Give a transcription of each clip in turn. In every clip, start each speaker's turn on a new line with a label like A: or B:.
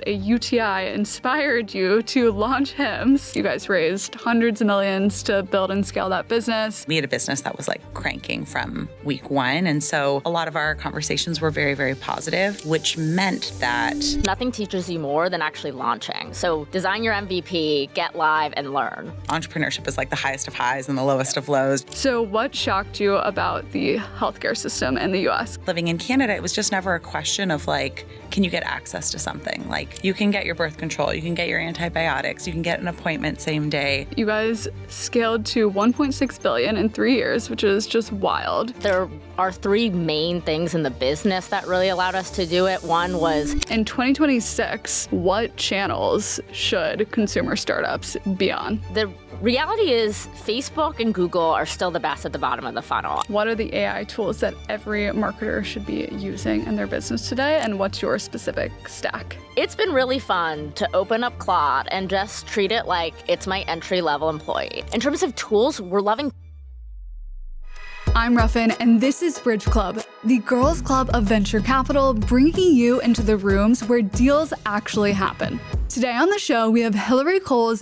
A: a UTI inspired you to launch Hims. You guys raised hundreds of millions to build and scale that business.
B: We had a business that was like cranking from week one. And so a lot of our conversations were very, very positive, which meant that
C: nothing teaches you more than actually launching. So design your MVP, get live, and learn.
B: Entrepreneurship is like the highest of highs and the lowest of lows.
A: So what shocked you about the healthcare system in the US?
B: Living in Canada, it was just never a question of like, can you get access to something? Like you can get your birth control, you can get your antibiotics, you can get an appointment same day.
A: You guys scaled to 1.6 billion in 3 years, which is just wild.
C: There are three main things in the business that really allowed us to do it. One was,
A: in 2026, what channels should consumer startups be on?
C: the reality is Facebook and Google are still the best at the bottom of the funnel.
A: What are the AI tools that every marketer should be using in their business today, and what's your specific stack?
C: It's been really fun to open up Claude and just treat it like it's my entry-level employee. In terms of tools, we're loving.
A: I'm Ruffin, and this is Brydge Club, the girls' club of venture capital, bringing you into the rooms where deals actually happen. Today on the show, we have Hilary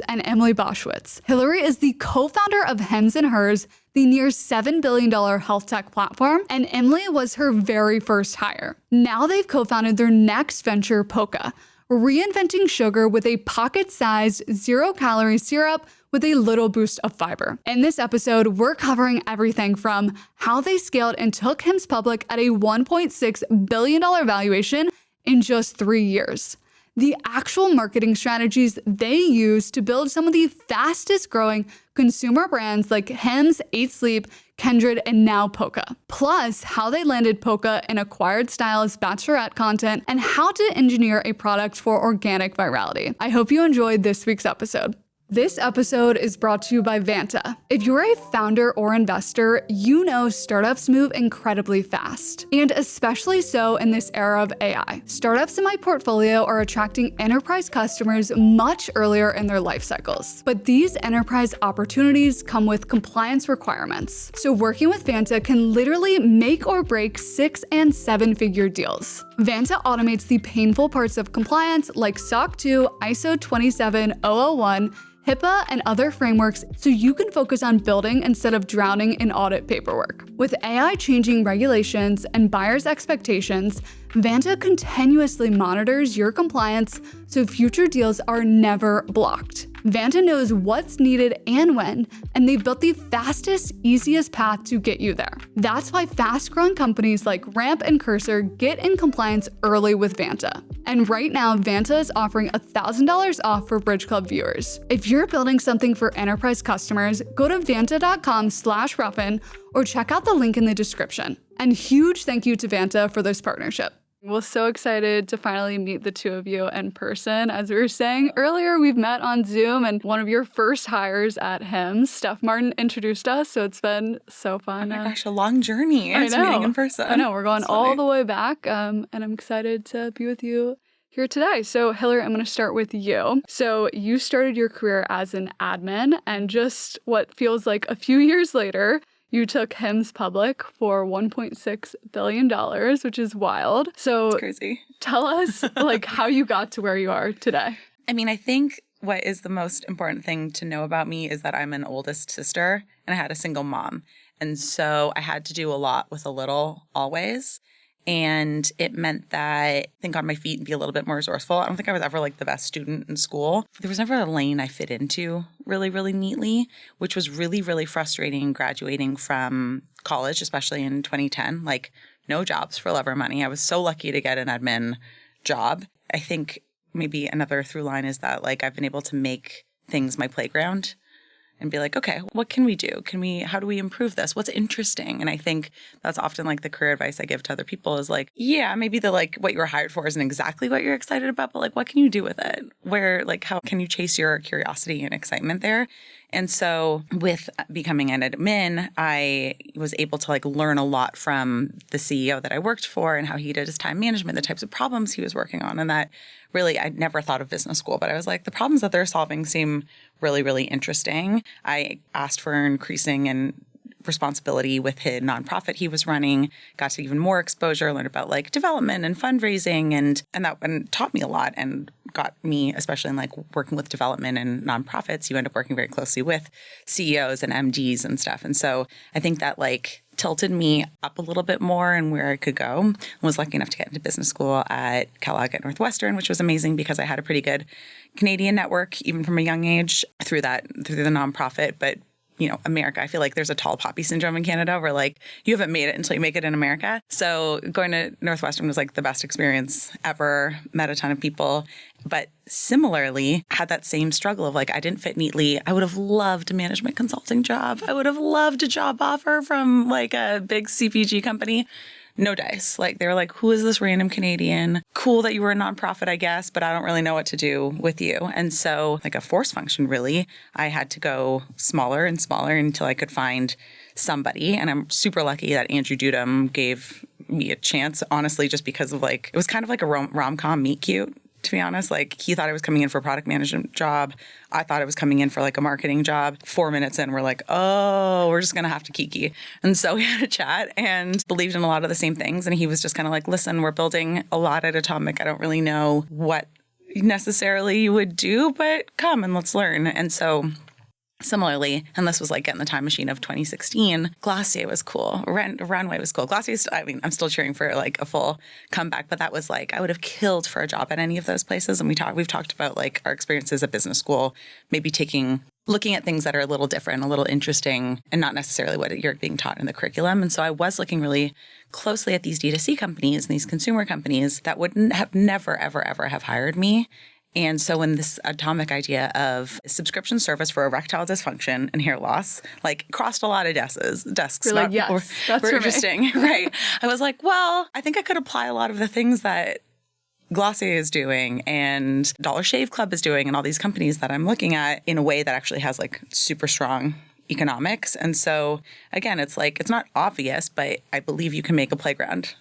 A: and Emily Boschwitz. Hilary is the co-founder of Hims & Hers, the near $7 billion health tech platform, and Emily was her very first hire. Now they've co-founded their next venture, POCA, reinventing sugar with a pocket-sized, zero-calorie syrup with a little boost of fiber. In this episode, we're covering everything from how they scaled and took Hims public at a $1.6 billion valuation in just 3 years, the actual marketing strategies they use to build some of the fastest growing consumer brands like Hims, 8 Sleep, Kindred, and now POCA. Plus, how they landed POCA in acquired stylist bachelorette content and how to engineer a product for organic virality. I hope you enjoyed this week's episode. This episode is brought to you by Vanta. If you're a founder or investor, you know startups move incredibly fast, and especially so in this era of AI. Startups in my portfolio are attracting enterprise customers much earlier in their life cycles. But these enterprise opportunities come with compliance requirements. So working with Vanta can literally make or break 6- and 7-figure deals. Vanta automates the painful parts of compliance like SOC 2, ISO 27001, HIPAA, and other frameworks so you can focus on building instead of drowning in audit paperwork. With AI changing regulations and buyers' expectations, Vanta continuously monitors your compliance so future deals are never blocked. Vanta knows what's needed and when, and they've built the fastest, easiest path to get you there. That's why fast-growing companies like Ramp and Cursor get in compliance early with Vanta. And right now, Vanta is offering $1,000 off for Brydge Club viewers. If you're building something for enterprise customers, go to vanta.com/Ruffin or check out the link in the description. And huge thank you to Vanta for this partnership. We're so excited to finally meet the two of you in person. As we were saying earlier, we've met on Zoom, and one of your first hires at Hims, Steph Martin, introduced us, so it's been so fun.
B: Oh my gosh, a long journey. It's meeting in person.
A: I know, we're going all the way back, and I'm excited to be with you here today. So Hilary, I'm going to start with you. So you started your career as an admin, and just what feels like a few years later, you took Hims public for $1.6 billion, which is wild. So
B: it's crazy.
A: Tell us how you got to where you are today.
B: I mean, I think what is the most important thing to know about me is that I'm an oldest sister and I had a single mom. And so I had to do a lot with a little always. And it meant that I think on my feet and be a little bit more resourceful. I don't think I was ever the best student in school. There was never a lane I fit into really, really neatly, which was really, really frustrating graduating from college, especially in 2010. No jobs for love or money. I was so lucky to get an admin job. I think maybe another through line is that I've been able to make things my playground and be like, okay, what can we do? How do we improve this? What's interesting? And I think that's often the career advice I give to other people is yeah, maybe what you were hired for isn't exactly what you're excited about, but what can you do with it? How can you chase your curiosity and excitement there? And so with becoming an admin, I was able to learn a lot from the CEO that I worked for and how he did his time management, the types of problems he was working on. And that really, I'd never thought of business school, but I was the problems that they're solving seem really, really interesting. I asked for increasing and responsibility with his nonprofit he was running, got to even more exposure, learned about like development and fundraising and that taught me a lot and got me, especially in like working with development and nonprofits, you end up working very closely with CEOs and MDs and stuff. And so I think that like tilted me up a little bit more and where I could go. I was lucky enough to get into business school at Kellogg at Northwestern, which was amazing because I had a pretty good Canadian network, even from a young age through the nonprofit. But you know, America, I feel like there's a tall poppy syndrome in Canada where like you haven't made it until you make it in America. So going to Northwestern was like the best experience ever, met a ton of people. But similarly, had that same struggle of like, I didn't fit neatly. I would have loved a management consulting job. I would have loved a job offer from like a big CPG company. No dice. Like they were like, who is this random Canadian? Cool that you were a nonprofit, I guess, but I don't really know what to do with you. And so like a force function, really, I had to go smaller and smaller until I could find somebody. And I'm super lucky that Andrew Dudum gave me a chance, honestly, just because of like, it was kind of like a rom-com meet cute. To be honest, like he thought I was coming in for a product management job. I thought I was coming in for like a marketing job. 4 minutes in, we're like, oh, we're just going to have to kiki. And so we had a chat and believed in a lot of the same things. And he was just kind of like, listen, we're building a lot at Atomic. I don't really know what necessarily you would do, but come and let's learn. And so similarly, and this was like getting the time machine of 2016, Glossier was cool. Runway was cool. Glossier, I'm still cheering for like a full comeback, but that was like, I would have killed for a job at any of those places. And we've talked about like our experiences at business school, maybe looking at things that are a little different, a little interesting, and not necessarily what you're being taught in the curriculum. And so I was looking really closely at these D2C companies and these consumer companies that would have never, ever, ever have hired me. And so when this Atomic idea of subscription service for erectile dysfunction and hair loss, like crossed a lot of desks.
A: You're like, yes, that's
B: were interesting, right? I was like, well, I think I could apply a lot of the things that Glossier is doing and Dollar Shave Club is doing and all these companies that I'm looking at in a way that actually has like super strong economics. And so again, it's like, it's not obvious, but I believe you can make a playground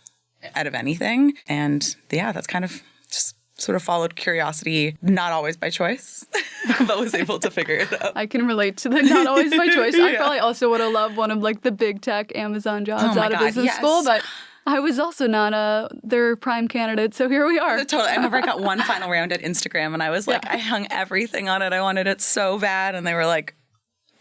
B: out of anything. And yeah, that's kind of just sort of followed curiosity, not always by choice, but was able to figure it out.
A: I can relate to the not always by choice. I probably also would have loved one of like the big tech Amazon jobs out of business school, but I was also not their prime candidate, so here we are.
B: Totally. I remember I got one final round at Instagram, and I was like, I hung everything on it. I wanted it so bad, and they were like,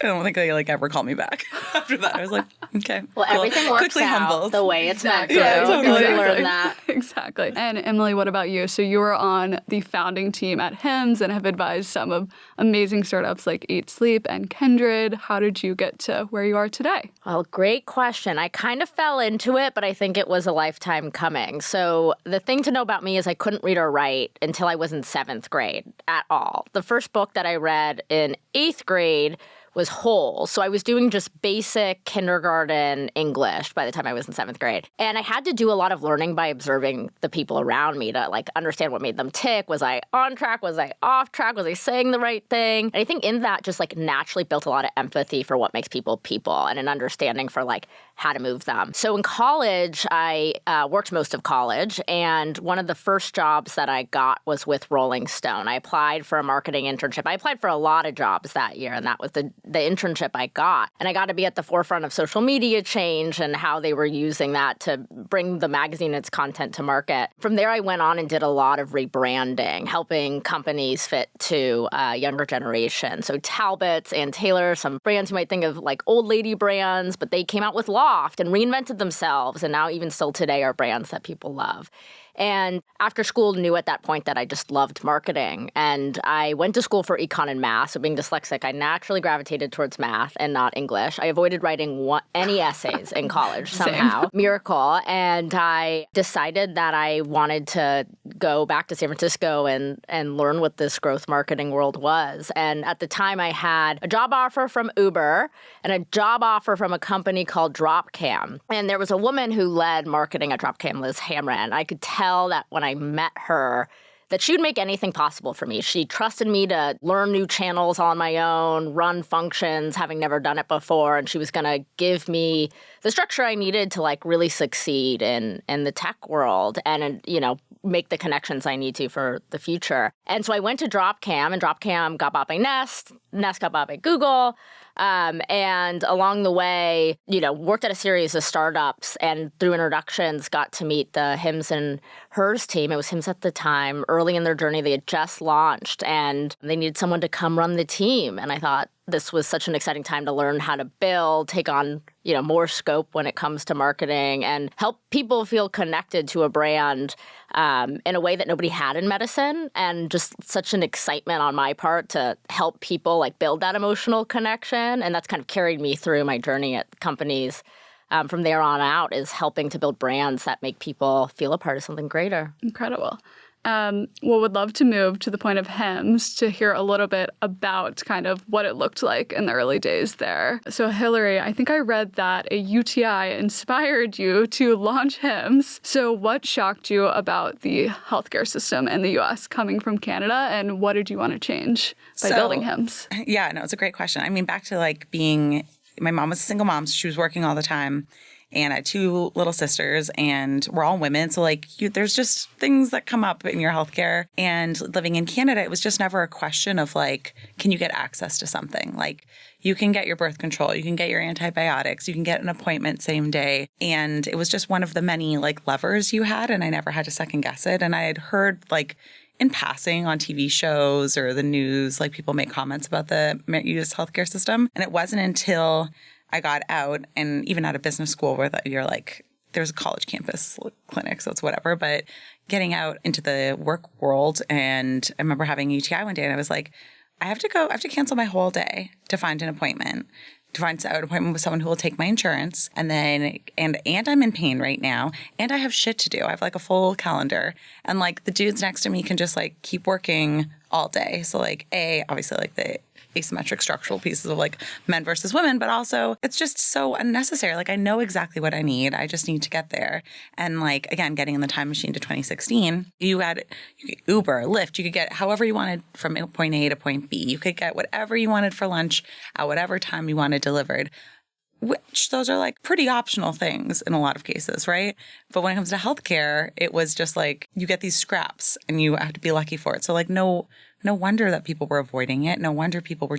B: I don't think they like ever called me back after that. I was like, okay.
C: Well,
B: cool.
C: Everything works
B: Quickly
C: out
B: humbled.
C: the way it's meant to.
B: Yeah, totally.
C: You learn that.
A: Exactly. And Emily, what about you? So you were on the founding team at Hims and have advised some of amazing startups like Eat Sleep and Kindred. How did you get to where you are today?
C: Well, great question. I kind of fell into it, but I think it was a lifetime coming. So the thing to know about me is I couldn't read or write until I was in 7th grade at all. The first book that I read in 8th grade was Whole. So I was doing just basic kindergarten English by the time I was in 7th grade. And I had to do a lot of learning by observing the people around me to like understand what made them tick. Was I on track? Was I off track? Was I saying the right thing? And I think in that just like naturally built a lot of empathy for what makes people people and an understanding for like how to move them. So in college, I worked most of college. And one of the first jobs that I got was with Rolling Stone. I applied for a marketing internship. I applied for a lot of jobs that year, and that was the internship I got. And I got to be at the forefront of social media change and how they were using that to bring the magazine and its content to market. From there, I went on and did a lot of rebranding, helping companies fit to a younger generation. So Talbot's and Taylor, some brands you might think of like old lady brands, but they came out with Loft and reinvented themselves. And now even still today are brands that people love. And after school, knew at that point that I just loved marketing. And I went to school for econ and math. So being dyslexic, I naturally gravitated towards math and not English. I avoided writing any essays in college somehow. Miracle. And I decided that I wanted to go back to San Francisco and learn what this growth marketing world was. And at the time, I had a job offer from Uber and a job offer from a company called Dropcam. And there was a woman who led marketing at Dropcam, Liz Hamran. I could tell that when I met her, that she would make anything possible for me. She trusted me to learn new channels on my own, run functions, having never done it before, and she was going to give me the structure I needed to like really succeed in the tech world and make the connections I need to for the future. And so I went to Dropcam, and Dropcam got bought by Nest. Nest got bought by Google. And along the way, worked at a series of startups and through introductions got to meet the Hims and Hers team. It was Hims at the time. Early in their journey, they had just launched and they needed someone to come run the team. And I thought this was such an exciting time to learn how to build, take on, more scope when it comes to marketing and help people feel connected to a brand in a way that nobody had in medicine. And just such an excitement on my part to help people build that emotional connection. And that's kind of carried me through my journey at companies. From there on out is helping to build brands that make people feel a part of something greater.
A: Incredible. Would love to move to the point of Hims to hear a little bit about kind of what it looked like in the early days there. So Hilary, I think I read that a UTI inspired you to launch Hims. So what shocked you about the healthcare system in the U.S. coming from Canada, and what did you want to change by building Hims?
B: Yeah, no, it's a great question. I mean, back to being, my mom was a single mom, so she was working all the time. And I had 2 little sisters, and we're all women. So, there's just things that come up in your healthcare. And living in Canada, it was just never a question of, can you get access to something? You can get your birth control, you can get your antibiotics, you can get an appointment same day. And it was just one of the many, levers you had, and I never had to second guess it. And I had heard, in passing on TV shows or the news, people make comments about the U.S. healthcare system. And it wasn't until I got out and even out of business school where you're there's a college campus clinic, so it's whatever. But getting out into the work world, and I remember having a UTI one day and I was I have to cancel my whole day to find an appointment, with someone who will take my insurance. And then, and I'm in pain right now, and I have shit to do. I have a full calendar, and the dudes next to me can just keep working all day. So obviously the asymmetric structural pieces of men versus women, but also it's just so unnecessary. I know exactly what I need. I just need to get there. And again, getting in the time machine to 2016, you could Uber, Lyft, you could get however you wanted from point A to point B. You could get whatever you wanted for lunch at whatever time you wanted delivered, which those are pretty optional things in a lot of cases, right? But when it comes to healthcare, it was just you get these scraps and you have to be lucky for it. So no wonder that people were avoiding it. No wonder people were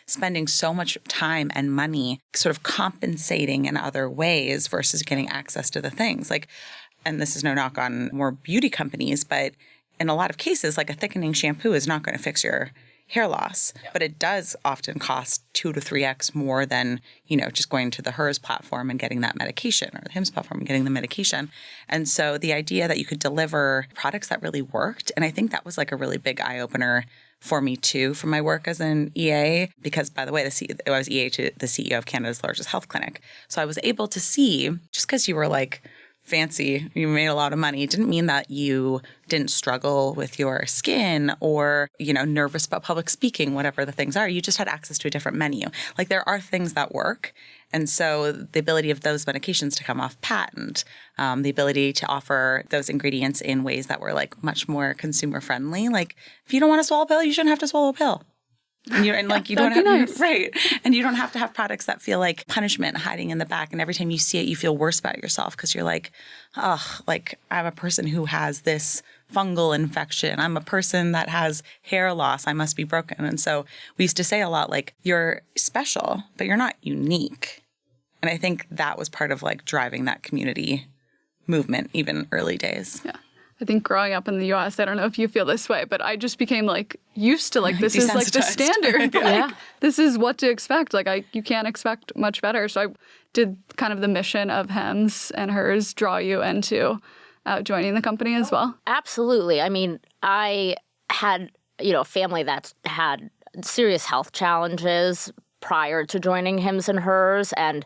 B: spending so much time and money sort of compensating in other ways versus getting access to the things. And this is no knock on more beauty companies, but in a lot of cases, a thickening shampoo is not going to fix your hair loss, but it does often cost 2 to 3x more than, just going to the Hers platform and getting that medication, or the Hims platform and getting the medication. And so the idea that you could deliver products that really worked, and I think that was a really big eye opener for me too, from my work as an EA, because by the way, I was EA to the CEO of Canada's largest health clinic. So I was able to see, just because you were fancy, you made a lot of money, it didn't mean that you didn't struggle with your skin or, nervous about public speaking, whatever the things are. You just had access to a different menu. There are things that work. And so the ability of those medications to come off patent, the ability to offer those ingredients in ways that were much more consumer friendly. If you don't want to swallow a pill, you shouldn't have to swallow a pill. And you don't have
A: nice.
B: Right. And you don't have to have products that feel like punishment hiding in the back. And every time you see it, you feel worse about yourself because you're I'm a person who has this fungal infection. I'm a person that has hair loss. I must be broken. And so we used to say a lot you're special, but you're not unique. And I think that was part of driving that community movement, even early days.
A: Yeah. I think growing up in the U.S., I don't know if you feel this way, but I just became used to this is the standard.
C: Yeah.
A: This is what to expect. You can't expect much better. So I did kind of the mission of Hims and Hers draw you into joining the company as well?
C: Absolutely. I mean, I had, a family that had serious health challenges prior to joining Hims and Hers, and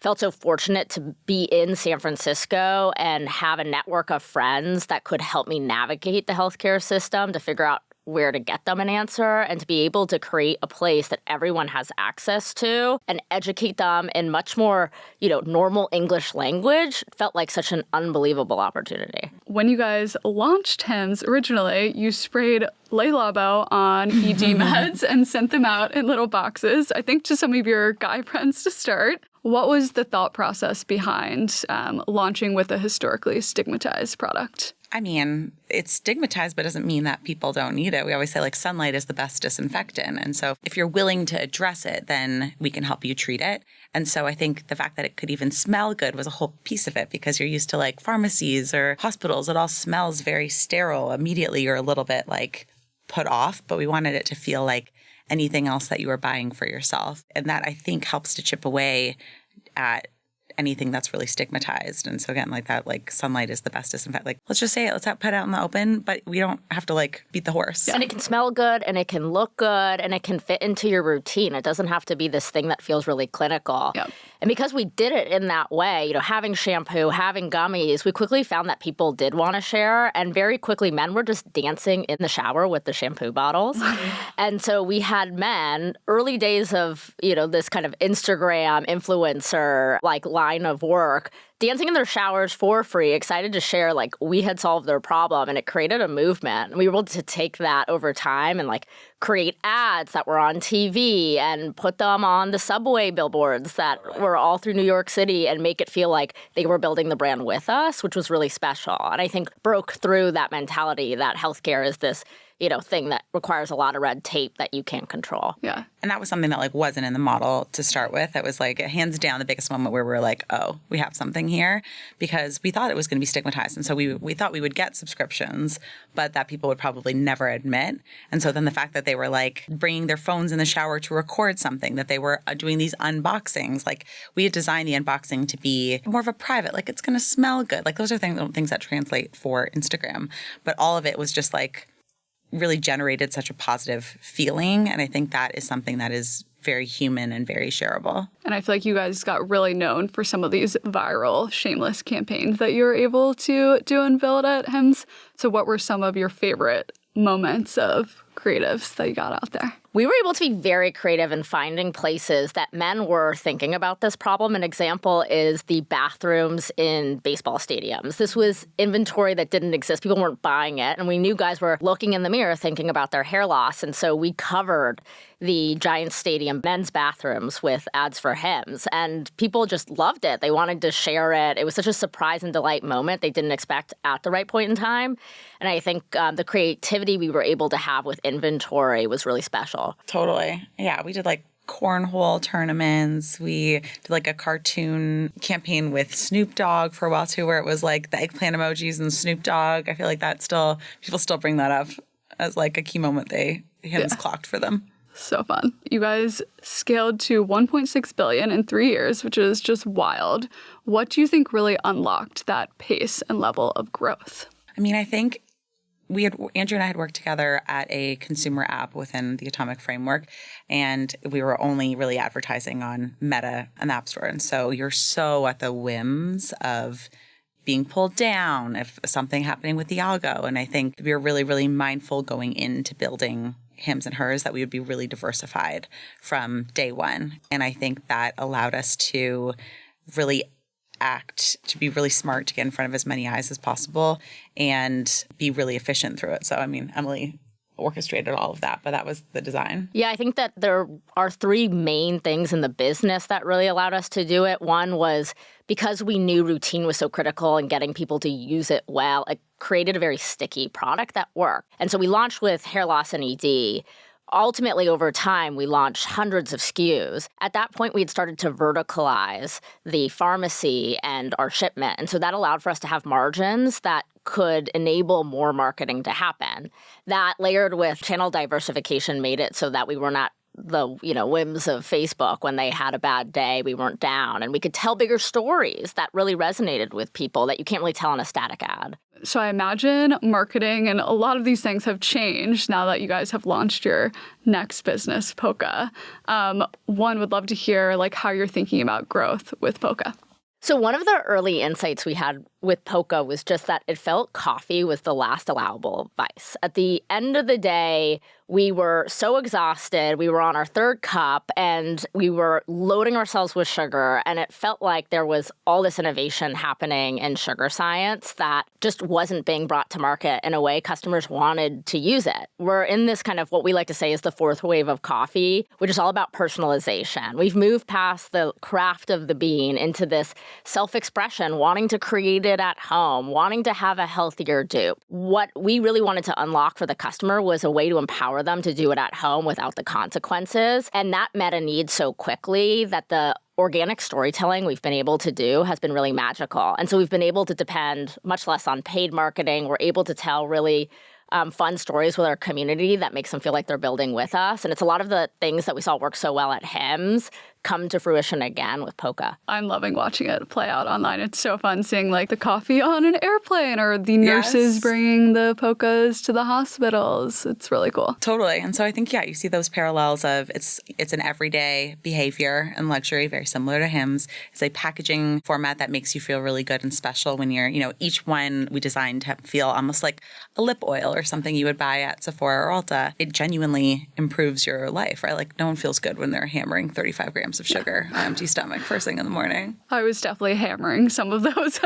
C: felt so fortunate to be in San Francisco and have a network of friends that could help me navigate the healthcare system to figure out where to get them an answer and to be able to create a place that everyone has access to and educate them in much more, normal English language felt like such an unbelievable opportunity.
A: When you guys launched Hims originally, you sprayed Labo on ED meds and sent them out in little boxes, I think to some of your guy friends to start. What was the thought process behind launching with a historically stigmatized product?
B: I mean, it's stigmatized, but doesn't mean that people don't need it. We always say like sunlight is the best disinfectant. And so if you're willing to address it, then we can help you treat it. And so I think the fact that it could even smell good was a whole piece of it, because you're used to like pharmacies or hospitals. It all smells very sterile. Immediately you're a little bit like put off, but we wanted it to feel like anything else that you were buying for yourself. And that I think helps to chip away at anything that's really stigmatized. And so again, like that, like sunlight is the best disinfectant. Like, let's just say it, let's put it out in the open, but we don't have to like beat the horse.
C: And it can smell good and it can look good and it can fit into your routine. It doesn't have to be this thing that feels really clinical.
A: Yep.
C: And because we did it in that way, you know, having shampoo, having gummies, we quickly found that people did want to share. And very quickly, men were just dancing in the shower with the shampoo bottles. And so we had men, early days of, you know, this kind of Instagram influencer like line of work, dancing in their showers for free, excited to share like we had solved their problem, and it created a movement. And we were able to take that over time and like create ads that were on TV and put them on the subway billboards that were all through New York City and make it feel like they were building the brand with us, which was really special. And I think broke through that mentality that healthcare is this, you know, thing that requires a lot of red tape that you can't control.
A: Yeah.
B: And that was something that like wasn't in the model to start with. That was like hands down the biggest moment where we were like, oh, we have something here, because we thought it was going to be stigmatized. And so we thought we would get subscriptions, but that people would probably never admit. And so then the fact that they were like bringing their phones in the shower to record something, that they were doing these unboxings, like we had designed the unboxing to be more of a private, like it's going to smell good. Like those are things that translate for Instagram. But all of it was just like really generated such a positive feeling. And I think that is something that is very human and very shareable.
A: And I feel like you guys got really known for some of these viral shameless campaigns that you were able to do and build at Hims. So what were some of your favorite moments of creatives that you got out there?
C: We were able to be very creative in finding places that men were thinking about this problem. An example is the bathrooms in baseball stadiums. This was inventory that didn't exist. People weren't buying it. And we knew guys were looking in the mirror thinking about their hair loss. And so we covered the Giants Stadium men's bathrooms with ads for Hims. And people just loved it. They wanted to share it. It was such a surprise and delight moment they didn't expect at the right point in time. And I think the creativity we were able to have with inventory was really special.
B: Totally. Yeah, we did like cornhole tournaments. We did like a cartoon campaign with Snoop Dogg for a while too, where it was like the eggplant emojis and Snoop Dogg. I feel like people still bring that up as like a key moment Hims clocked for them.
A: So fun. You guys scaled to 1.6 billion in 3 years, which is just wild. What do you think really unlocked that pace and level of growth?
B: I mean, I think Andrew and I had worked together at a consumer app within the Atomic Framework, and we were only really advertising on Meta and the App Store. And so you're so at the whims of being pulled down if something happening with the algo. And I think we were really, really mindful going into building Hims and Hers that we would be really diversified from day one. And I think that allowed us to really to be really smart, to get in front of as many eyes as possible and be really efficient through it. So, I mean, Emily orchestrated all of that, but that was the design.
C: Yeah, I think that there are three main things in the business that really allowed us to do it. One was because we knew routine was so critical and getting people to use it well, it created a very sticky product that worked. And so we launched with hair loss and ED. Ultimately, over time, we launched hundreds of SKUs. At that point, we had started to verticalize the pharmacy and our shipment. And so that allowed for us to have margins that could enable more marketing to happen. That layered with channel diversification made it so that we were not the whims of Facebook. When they had a bad day, we weren't down. And we could tell bigger stories that really resonated with people that you can't really tell in a static ad.
A: So I imagine marketing and a lot of these things have changed now that you guys have launched your next business, POCA. One, would love to hear like how you're thinking about growth with POCA.
C: So one of the early insights we had with POCA was just that it felt coffee was the last allowable vice. At the end of the day, we were so exhausted. We were on our third cup and we were loading ourselves with sugar. And it felt like there was all this innovation happening in sugar science that just wasn't being brought to market in a way customers wanted to use it. We're in this kind of what we like to say is the fourth wave of coffee, which is all about personalization. We've moved past the craft of the bean into this self-expression, wanting to create it at home, wanting to have a healthier dupe. What we really wanted to unlock for the customer was a way to empower them to do it at home without the consequences. And that met a need so quickly that the organic storytelling we've been able to do has been really magical. And so we've been able to depend much less on paid marketing. We're able to tell really fun stories with our community that makes them feel like they're building with us. And it's a lot of the things that we saw work so well at Hims come to fruition again with POCA.
A: I'm loving watching it play out online. It's so fun seeing like the coffee on an airplane or the nurses bringing the POCAs to the hospitals. It's really cool.
B: Totally. And so I think, you see those parallels of it's an everyday behavior and luxury, very similar to Hims. It's a packaging format that makes you feel really good and special when you're, each one we designed to feel almost like a lip oil or something you would buy at Sephora or Ulta. It genuinely improves your life, right? Like no one feels good when they're hammering 35 grams of sugar on an empty stomach first thing in the morning.
A: I was definitely hammering some of those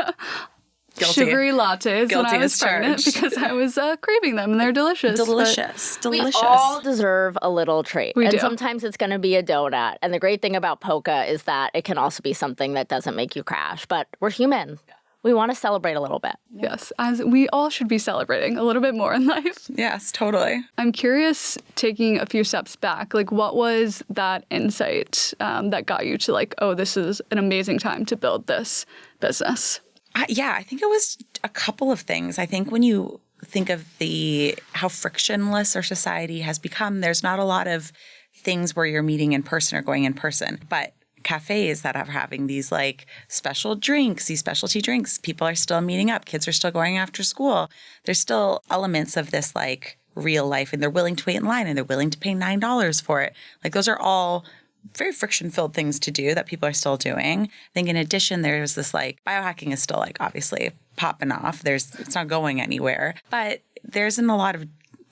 A: sugary lattes when I was pregnant because I was craving them and they're delicious.
B: Delicious.
C: We all deserve a little treat.
A: We do.
C: Sometimes it's going to be a donut. And the great thing about POCA is that it can also be something that doesn't make you crash. But we're human. We want to celebrate a little bit.
A: Yes, as we all should be celebrating a little bit more in life.
B: Yes, totally.
A: I'm curious, taking a few steps back, like what was that insight that got you to like, oh, this is an amazing time to build this business?
B: I think it was a couple of things. I think when you think of how frictionless our society has become, there's not a lot of things where you're meeting in person or going in person, but cafes that are having these like special drinks, these specialty drinks. People are still meeting up. Kids are still going after school. There's still elements of this like real life, and they're willing to wait in line and they're willing to pay $9 for it. Like those are all very friction-filled things to do that people are still doing. I think in addition, there's this like biohacking is still like obviously popping off. It's not going anywhere, but there isn't a lot of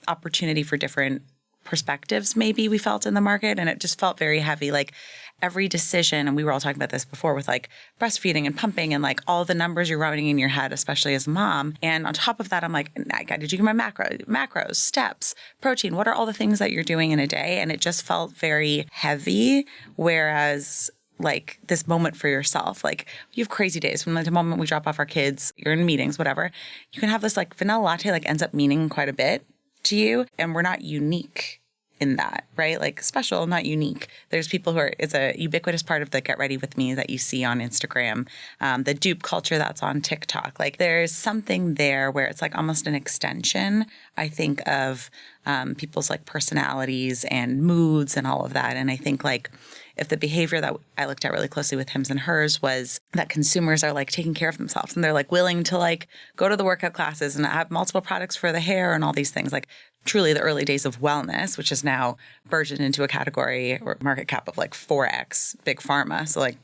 B: opportunity for different perspectives maybe we felt in the market, and it just felt very heavy. Like every decision, and we were all talking about this before with like breastfeeding and pumping and like all the numbers you're running in your head, especially as a mom. And on top of that, I'm like, I got to do my macros, steps, protein. What are all the things that you're doing in a day? And it just felt very heavy. Whereas like this moment for yourself, like you have crazy days from like the moment we drop off our kids, you're in meetings, whatever. You can have this like vanilla latte like ends up meaning quite a bit to you. And we're not unique in that, right? Like special, not unique. There's people who it's a ubiquitous part of the Get Ready With Me that you see on Instagram, the dupe culture that's on TikTok. Like there's something there where it's like almost an extension, I think, of people's like personalities and moods and all of that. And I think like if the behavior that I looked at really closely with Hims and Hers was that consumers are like taking care of themselves and they're like willing to like go to the workout classes and have multiple products for the hair and all these things, like truly the early days of wellness, which is now burgeoned into a category or market cap of like 4x big pharma. So like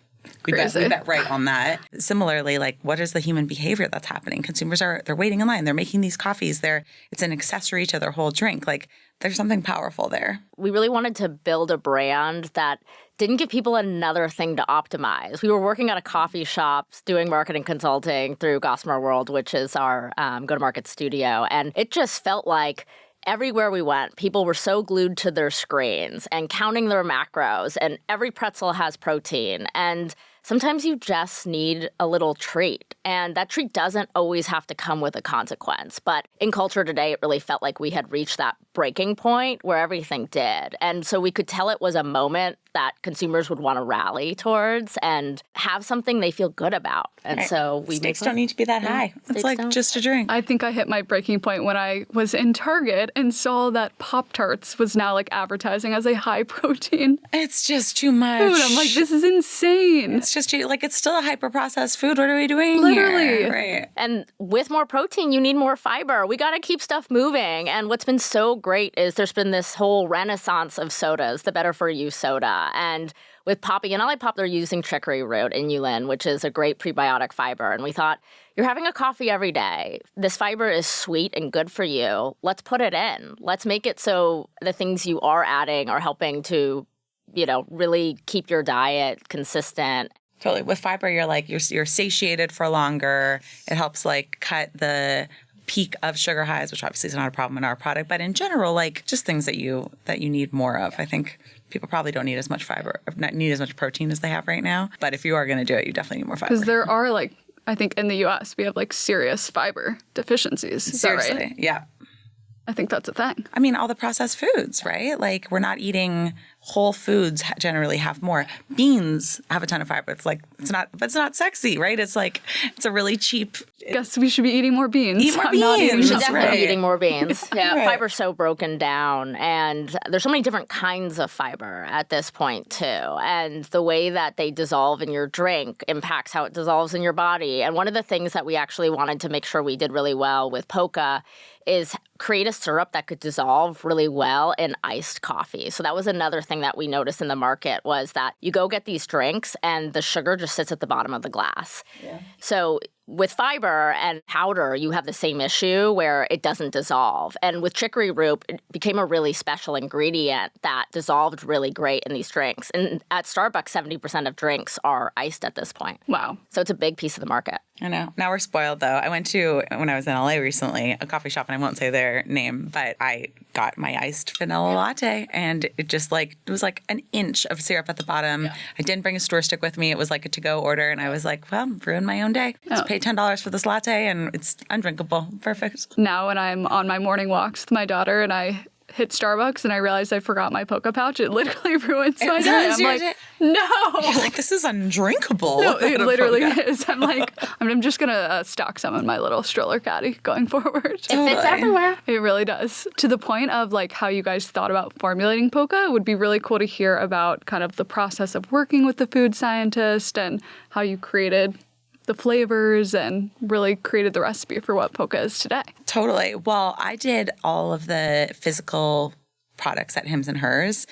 B: we bet right on that. Similarly, like what is the human behavior that's happening? Consumers they're waiting in line. They're making these coffees. It's an accessory to their whole drink. Like there's something powerful there.
C: We really wanted to build a brand that didn't give people another thing to optimize. We were working at a coffee shop doing marketing consulting through Gossamer World, which is our go-to-market studio. And it just felt like everywhere we went, people were so glued to their screens and counting their macros, and every pretzel has protein. And sometimes you just need a little treat. And that treat doesn't always have to come with a consequence. But in culture today, it really felt like we had reached that breaking point where everything did. And so we could tell it was a moment that consumers would want to rally towards and have something they feel good about. And right. So we
B: stakes don't need to be that high. It's like just a drink.
A: I think I hit my breaking point when I was in Target and saw that Pop-Tarts was now like advertising as a high protein.
B: It's just too much
A: food. I'm like, this is insane.
B: It's just like it's still a hyper processed food. What are we doing
A: Literally.
B: Here? Right.
C: And with more protein, you need more fiber. We got to keep stuff moving. And what's been so great is there's been this whole renaissance of sodas, the better for you soda. And with Poppy and Olipop, they're using chicory root inulin, which is a great prebiotic fiber. And we thought, you're having a coffee every day. This fiber is sweet and good for you. Let's put it in. Let's make it so the things you are adding are helping to, really keep your diet consistent.
B: Totally. With fiber, you're satiated for longer. It helps like cut the peak of sugar highs, which obviously is not a problem in our product, but in general, like just things that you need more of. I think people probably don't need as much fiber, not need as much protein as they have right now. But if you are going to do it, you definitely need more fiber.
A: Because there are like, I think in the US, we have like serious fiber deficiencies. Is
B: Seriously,
A: that right?
B: yeah.
A: I think that's a thing.
B: I mean, all the processed foods, right? Like we're not eating whole foods generally have more. Beans have a ton of fiber. It's like, it's not sexy, right? It's like, it's a really cheap.
A: Guess we should be eating more beans.
B: Eat more
A: I'm not
B: beans.
A: eating
C: We should
B: That's
C: definitely
B: right.
C: be eating more beans. Yeah,
B: Right.
C: fiber's so broken down, and there's so many different kinds of fiber at this point too. And the way that they dissolve in your drink impacts how it dissolves in your body. And one of the things that we actually wanted to make sure we did really well with POCA is create a syrup that could dissolve really well in iced coffee. So that was another thing that we noticed in the market was that you go get these drinks and the sugar just sits at the bottom of the glass. Yeah. So with fiber and powder, you have the same issue where it doesn't dissolve. And with chicory root, it became a really special ingredient that dissolved really great in these drinks. And at Starbucks, 70% of drinks are iced at this point.
A: Wow.
C: So it's a big piece of the market.
B: I know. Now we're spoiled, though. I went to, when I was in LA recently, a coffee shop, and I won't say their name, but I got my iced vanilla latte, and it just like, it was like an inch of syrup at the bottom. Yeah. I didn't bring a store stick with me. It was like a to-go order, and I was like, well, ruined my own day. Just paid $10 for this latte, and it's undrinkable. Perfect.
A: Now when I'm on my morning walks with my daughter and I hit Starbucks and I realized I forgot my POCA pouch, it literally ruins my day. I'm like, no.
B: You're like, this is undrinkable.
A: No, it literally
B: POCA.
A: is. I'm like, I'm just going to stock some in my little stroller caddy going forward.
C: It fits everywhere.
A: It really does. To the point of like how you guys thought about formulating POCA, it would be really cool to hear about kind of the process of working with the food scientist and how you created the flavors and really created the recipe for what POCA is today.
B: Totally. Well, I did all of the physical products at Hims and Hers,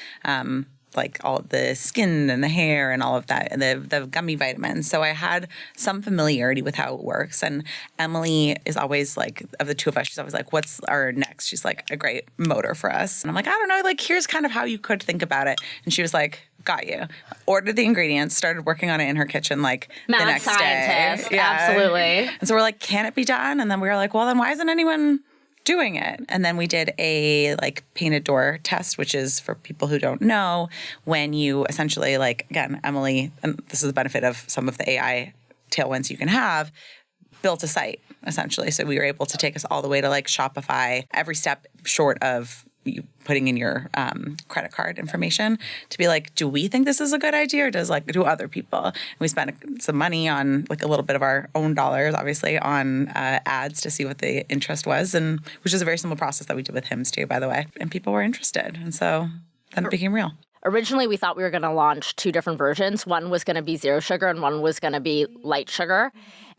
B: like all the skin and the hair and all of that, and the gummy vitamins. So I had some familiarity with how it works. And Emily is always like, of the two of us, she's always like, what's our next? She's like, a great motor for us. And I'm like, I don't know, like, here's kind of how you could think about it. And she was like, got you. Ordered the ingredients, started working on it in her kitchen like the next
C: scientist,
B: day. Yeah.
C: absolutely.
B: And so we're like, can it be done? And then we were like, well, then why isn't anyone doing it? And then we did a like painted door test, which is for people who don't know, when you essentially like, again, Emily, and this is the benefit of some of the AI tailwinds you can have, built a site essentially. So we were able to take us all the way to like Shopify, every step short of you putting in your credit card information to be like, do we think this is a good idea or do other people? And we spent some money on like a little bit of our own dollars, obviously, on ads to see what the interest was, and which is a very simple process that we did with Hims too, by the way. And people were interested. And so then it became real.
C: Originally, we thought we were going to launch two different versions. One was going to be zero sugar and one was going to be light sugar.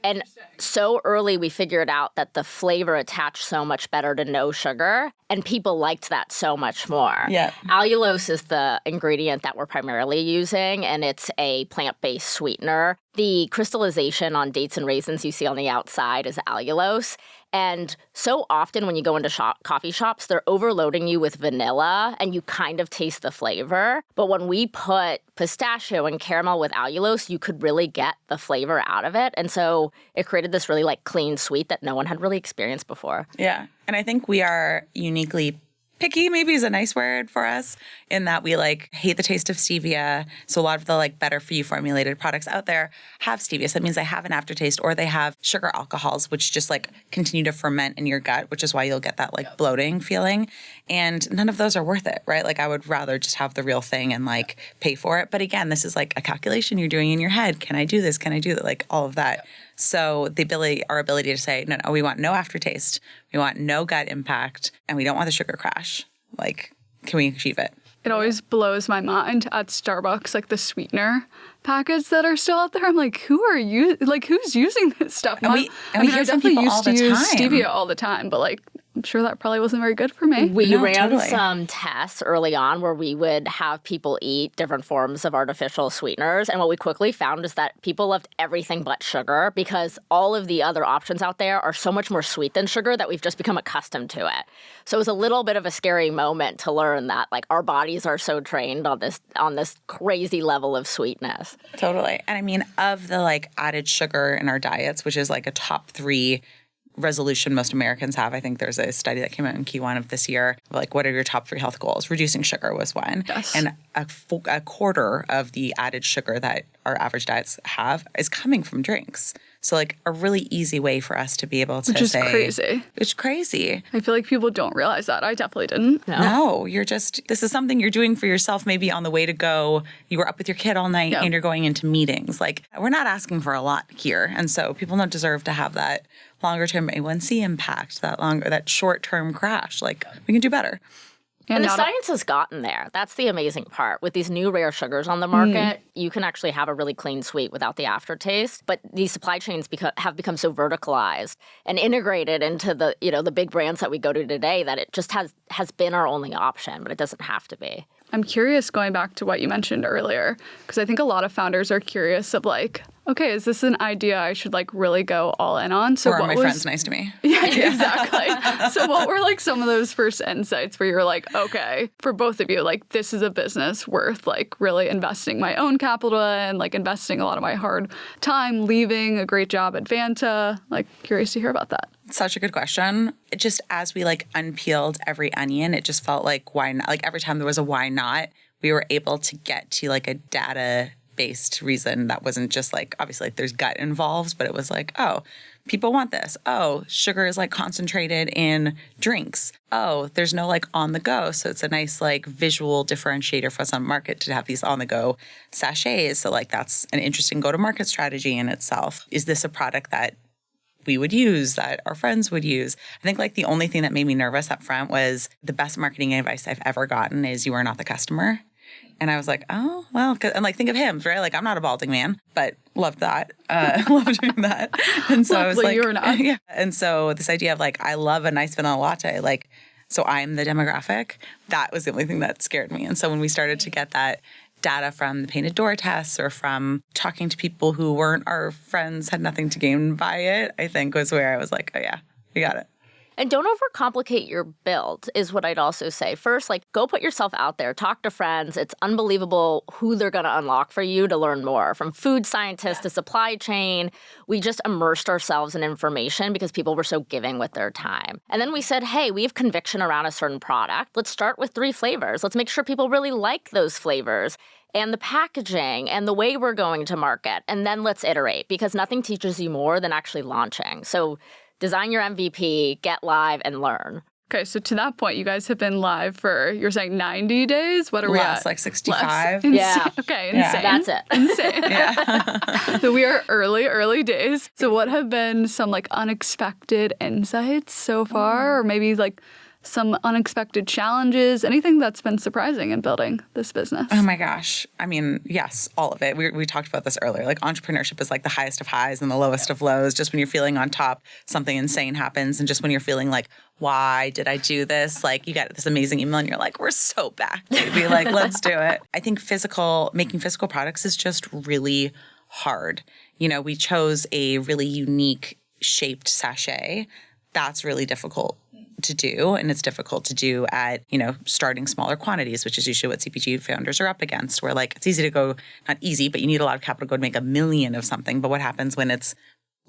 C: And so early, we figured out that the flavor attached so much better to no sugar, and people liked that so much more.
B: Yeah.
C: Allulose is the ingredient that we're primarily using, and it's a plant-based sweetener. The crystallization on dates and raisins you see on the outside is allulose. And so often when you go into coffee shops, they're overloading you with vanilla and you kind of taste the flavor. But when we put pistachio and caramel with allulose, you could really get the flavor out of it. And so it created this really like clean sweet that no one had really experienced before.
B: Yeah. And I think we are uniquely picky, maybe is a nice word for us, in that we like hate the taste of stevia. So a lot of the like better for you formulated products out there have stevia. So that means they have an aftertaste, or they have sugar alcohols, which just like continue to ferment in your gut, which is why you'll get that like bloating feeling. And none of those are worth it, right? Like I would rather just have the real thing and like pay for it. But again, this is like a calculation you're doing in your head. Can I do this? Can I do that? Like all of that. So our ability to say, no, we want no aftertaste, we want no gut impact, and we don't want the sugar crash. Like, can we achieve it?
A: It always blows my mind at Starbucks, like the sweetener packets that are still out there. I'm like, who's using this stuff?
B: We
A: I
B: hear some
A: definitely
B: people all
A: used to
B: the
A: use
B: time.
A: stevia all the time, but like, I'm sure that probably wasn't very good for me.
C: We ran
B: totally.
C: some tests early on where we would have people eat different forms of artificial sweeteners. And what we quickly found is that people loved everything but sugar because all of the other options out there are so much more sweet than sugar that we've just become accustomed to it. So it was a little bit of a scary moment to learn that like our bodies are so trained on this crazy level of sweetness.
B: Totally. And I mean, of the like added sugar in our diets, which is like a top 3 resolution most Americans have. I think there's a study that came out in Q1 of this year, like what are your top 3 health goals? Reducing sugar was one.
A: Yes.
B: And a quarter of the added sugar that our average diets have is coming from drinks. So like a really easy way for us to be able to
A: Which is
B: say,
A: crazy.
B: It's crazy.
A: I feel like people don't realize that. I definitely didn't.
B: No, this is something you're doing for yourself, maybe on the way to go. You were up with your kid all night and you're going into meetings. Like, we're not asking for a lot here. And so people don't deserve to have that longer term A1C impact, that short term crash. Like, we can do better.
C: And the science has gotten there. That's the amazing part. With these new rare sugars on the market, you can actually have a really clean sweet without the aftertaste. But these supply chains have become so verticalized and integrated into the big brands that we go to today that it just has been our only option, but it doesn't have to be.
A: I'm curious, going back to what you mentioned earlier, because I think a lot of founders are curious of like, okay, is this an idea I should like really go all in on? So
B: or are my friends nice to me?
A: Yeah, exactly. So what were like some of those first insights where you were like, okay, for both of you, like this is a business worth like really investing my own capital and like investing a lot of my hard time, leaving a great job at Vanta? Like, curious to hear about that.
B: Such a good question. It just, as we like unpeeled every onion, it just felt like, why not? Like every time there was a why not, we were able to get to like a data-based reason that wasn't just like, obviously like there's gut involved, but it was like, oh, people want this. Oh, sugar is like concentrated in drinks. Oh, there's no like on the go. So it's a nice like visual differentiator for us on market to have these on the go sachets. So like that's an interesting go-to-market strategy in itself. Is this a product that we would use, that our friends would use? I think like the only thing that made me nervous up front was the best marketing advice I've ever gotten is you are not the customer. And I was like, oh, well, and like think of Hims, right? Like I'm not a balding man, but loved that. Loved doing that. And so I was like,
A: you were not.
B: Yeah. And so this idea of like, I love a nice vanilla latte, like, so I'm the demographic. That was the only thing that scared me. And so when we started to get that data from the painted door tests or from talking to people who weren't our friends, had nothing to gain by it, I think was where I was like, oh yeah, we got it.
C: And don't overcomplicate your build is what I'd also say. First, like go put yourself out there, talk to friends. It's unbelievable who they're going to unlock for you to learn more. From food scientists to supply chain, we just immersed ourselves in information because people were so giving with their time. And then we said, hey, we have conviction around a certain product. Let's start with 3 flavors. Let's make sure people really like those flavors and the packaging and the way we're going to market. And then let's iterate because nothing teaches you more than actually launching. So design your MVP, get live, and learn.
A: Okay, so to that point, you guys have been live for, you're saying 90 days? What are we at?
B: Like 65.
C: Yeah.
A: Okay, insane.
C: Yeah. That's it.
A: Insane.
B: Yeah.
A: So we are early days. So what have been some like unexpected insights so far? Or maybe like some unexpected challenges, anything that's been surprising in building this business?
B: Oh my gosh. I mean, yes, all of it. We talked about this earlier. Like entrepreneurship is like the highest of highs and the lowest of lows. Just when you're feeling on top, something insane happens. And just when you're feeling like, why did I do this? Like you get this amazing email and you're like, we're so back, baby. Like, let's do it. I think making physical products is just really hard. You know, we chose a really unique shaped sachet. That's really difficult to do. And it's difficult to do at, starting smaller quantities, which is usually what CPG founders are up against, where like it's easy to go, not easy, but you need a lot of capital to go to make 1 million of something. But what happens when it's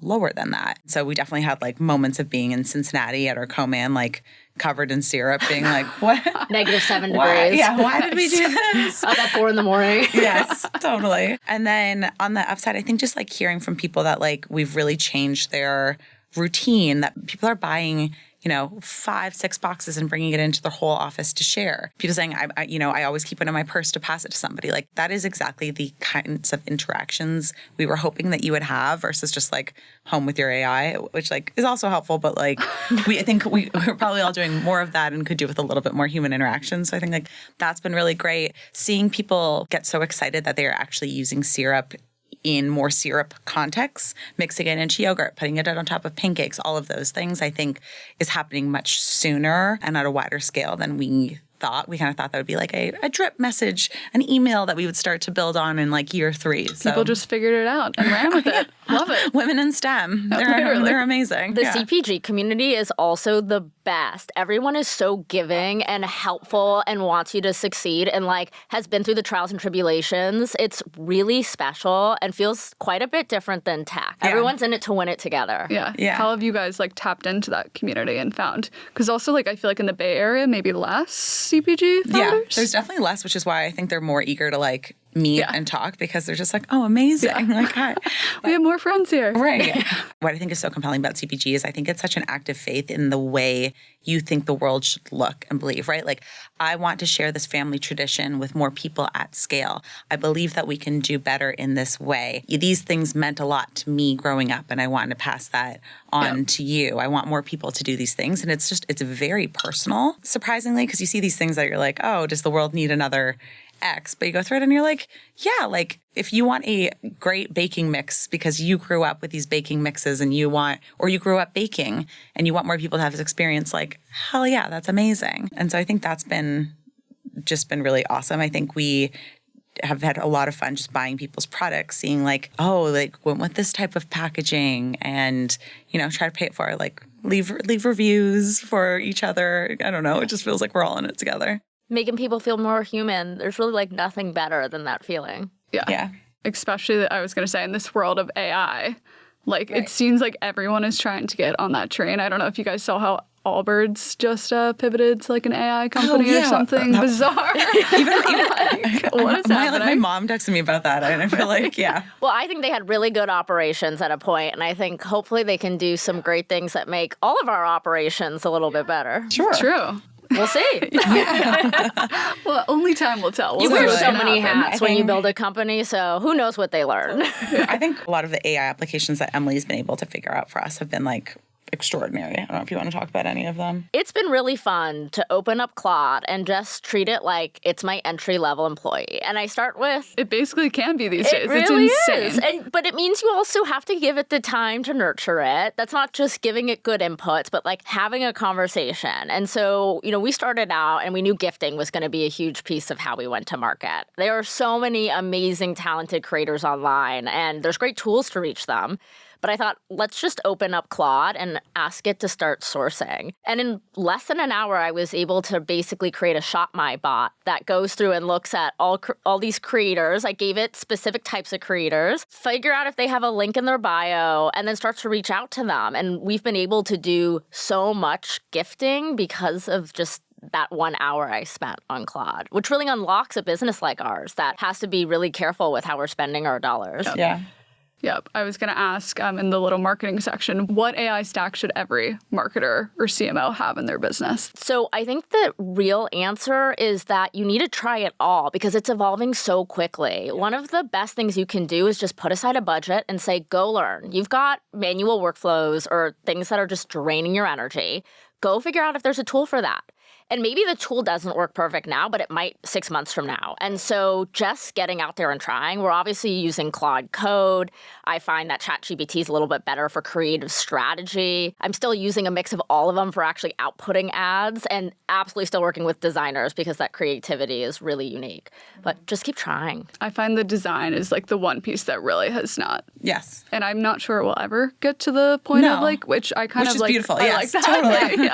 B: lower than that? So we definitely had like moments of being in Cincinnati at our co-man, like covered in syrup, being like, what?
C: -7 degrees.
B: Why did we do this?
C: Up at 4 a.m.
B: Yes, totally. And then on the upside, I think just like hearing from people that like we've really changed their routine, that people are buying 5, 6 boxes and bringing it into their whole office to share. People saying, I always keep it in my purse to pass it to somebody. Like that is exactly the kinds of interactions we were hoping that you would have versus just like home with your AI, which like is also helpful. But like, I think we're probably all doing more of that and could do with a little bit more human interaction. So I think like that's been really great. Seeing people get so excited that they are actually using syrup in more syrup contexts, mixing it into yogurt, putting it on top of pancakes, all of those things I think is happening much sooner and at a wider scale than we thought. We kind of thought that would be like a drip message, an email that we would start to build on in like year 3. So
A: People just figured it out and ran with it. Love it.
B: Women in STEM. They're amazing.
C: The CPG community is also the best. Everyone is so giving and helpful and wants you to succeed and like has been through the trials and tribulations. It's really special and feels quite a bit different than tech.
B: Yeah.
C: Everyone's in it to win it together.
A: Yeah. How have you guys like tapped into that community and found? Because also like I feel like in the Bay Area, maybe less CPG founders.
B: Yeah, there's definitely less, which is why I think they're more eager to like meet and talk because they're just like, oh, amazing.
A: Yeah.
B: Like, hi.
A: We have more friends here.
B: Right. What I think is so compelling about CPG is I think it's such an active faith in the way you think the world should look and believe, right? Like, I want to share this family tradition with more people at scale. I believe that we can do better in this way. These things meant a lot to me growing up, and I want to pass that on to you. I want more people to do these things. And it's very personal, surprisingly, because you see these things that you're like, oh, does the world need another X? But you go through it and you're like, yeah, like if you want a great baking mix because you grew up with these baking mixes and you grew up baking and you want more people to have this experience, like, hell yeah, that's amazing. And so I think that's been really awesome. I think we have had a lot of fun just buying people's products, seeing like, oh, like went with this type of packaging and, try to pay it forward, like leave reviews for each other. I don't know. It just feels like we're all in it together.
C: Making people feel more human. There's really like nothing better than that feeling.
A: Yeah. Especially, I was going to say, in this world of AI, like it seems like everyone is trying to get on that train. I don't know if you guys saw how Allbirds just pivoted to like an AI company or something bizarre. What is happening?
B: My mom texted me about that, and I feel like,
C: Well, I think they had really good operations at a point, and I think hopefully they can do some great things that make all of our operations a little bit better.
A: Sure. True.
C: We'll see.
A: Well, only time will tell.
C: You wear so many hats when you build a company, so who knows what they learn.
B: I think a lot of the AI applications that Emily's been able to figure out for us have been like extraordinary. I don't know if you want to talk about any of them.
C: It's been really fun to open up Claude and just treat it like it's my entry-level employee. And I start with...
A: It basically can be these days.
C: Really
A: it's insane.
C: But it means you also have to give it the time to nurture it. That's not just giving it good inputs, but like having a conversation. And so, we started out and we knew gifting was going to be a huge piece of how we went to market. There are so many amazing, talented creators online, and there's great tools to reach them. But I thought, let's just open up Claude and ask it to start sourcing. And in less than an hour, I was able to basically create a Shop My bot that goes through and looks at all these creators. I gave it specific types of creators, figure out if they have a link in their bio, and then start to reach out to them. And we've been able to do so much gifting because of just that 1 hour I spent on Claude, which really unlocks a business like ours that has to be really careful with how we're spending our dollars.
A: Yep. I was going to ask in the little marketing section, what AI stack should every marketer or CMO have in their business?
C: So I think the real answer is that you need to try it all because it's evolving so quickly. One of the best things you can do is just put aside a budget and say, go learn. You've got manual workflows or things that are just draining your energy. Go figure out if there's a tool for that. And maybe the tool doesn't work perfect now, but it might 6 months from now. And so just getting out there and trying. We're obviously using Claude Code. I find that ChatGPT is a little bit better for creative strategy. I'm still using a mix of all of them for actually outputting ads and absolutely still working with designers because that creativity is really unique. But just keep trying.
A: I find the design is like the one piece that really has not.
B: Yes.
A: And I'm not sure it will ever get to the point of like, which I kind of
B: like. Which is beautiful.
A: Yes,
B: like totally.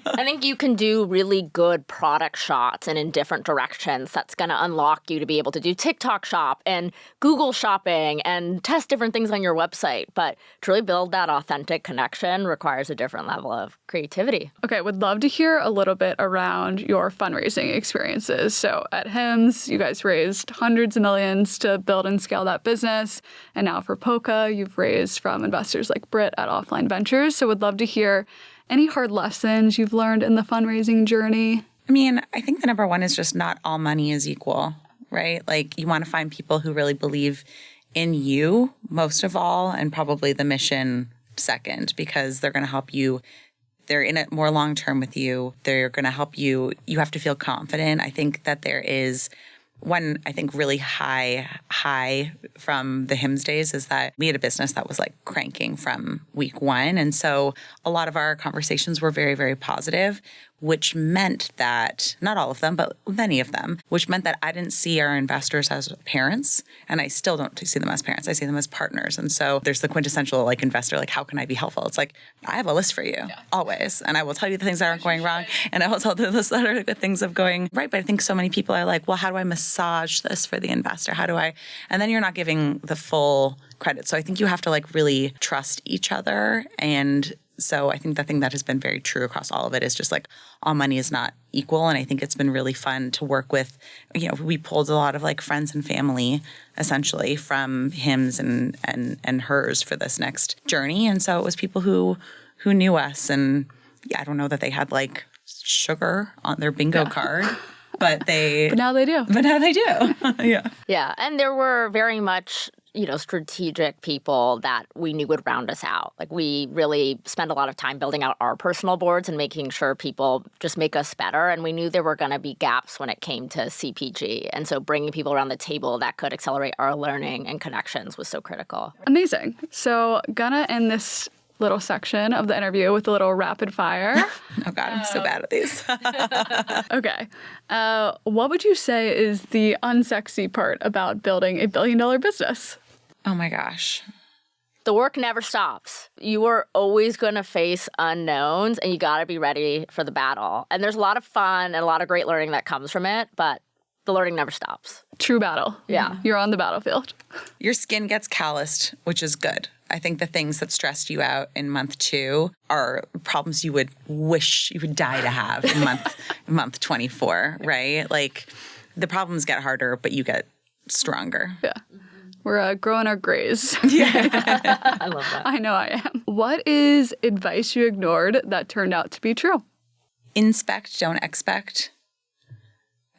C: I think you can do really good product shots and in different directions. That's going to unlock you to be able to do TikTok shop and Google shopping and test different things on your website. But to really build that authentic connection requires a different level of creativity.
A: Okay, would love to hear a little bit around your fundraising experiences. So at HIMSS, you guys raised hundreds of millions to build and scale that business. And now for POCA, you've raised from investors like Brit at Offline Ventures. So would love to hear any hard lessons you've learned in the fundraising journey?
B: I mean, I think the number one is just not all money is equal, right? Like you want to find people who really believe in you most of all, and probably the mission second, because they're going to help you. They're in it more long term with you. They're going to help you. You have to feel confident. I think that there is one, I think, really high from the HIMSS days is that we had a business that was like cranking from week one. And so a lot of our conversations were very, very positive. which meant that, not all of them, but many of them, which meant that I didn't see our investors as parents, and I still don't see them as parents. I see them as partners. And so there's the quintessential like investor, like, how can I be helpful? It's like, I have a list for you always, and I will tell you the things that aren't going wrong, and I will tell the list that are good things of going right. But I think so many people are like, well, how do I massage this for the investor? How do I? And then you're not giving the full credit. So I think you have to like really trust each other. And so I think the thing that has been very true across all of it is just like all money is not equal. And I think it's been really fun to work with, we pulled a lot of like friends and family essentially from hims and hers for this next journey. And so it was people who knew us, and I don't know that they had like sugar on their bingo card. But now they do. Yeah.
C: Yeah. And there were very much, strategic people that we knew would round us out. Like we really spent a lot of time building out our personal boards and making sure people just make us better. And we knew there were going to be gaps when it came to CPG. And so bringing people around the table that could accelerate our learning and connections was so critical.
A: Amazing. So gonna end this little section of the interview with a little rapid fire.
B: Oh God, I'm so bad at these.
A: Okay. What would you say is the unsexy part about building a billion-dollar business?
B: Oh my gosh.
C: The work never stops. You are always going to face unknowns, and you got to be ready for the battle. And there's a lot of fun and a lot of great learning that comes from it, but the learning never stops.
A: True battle.
C: Yeah.
A: You're on the battlefield.
B: Your skin gets calloused, which is good. I think the things that stressed you out in month 2 are problems you would wish you would die to have in month 24, right? Like the problems get harder, but you get stronger.
A: Yeah. We're growing our grays.
B: Yeah.
C: I love that.
A: I know I am. What is advice you ignored that turned out to be true?
B: Inspect, don't expect.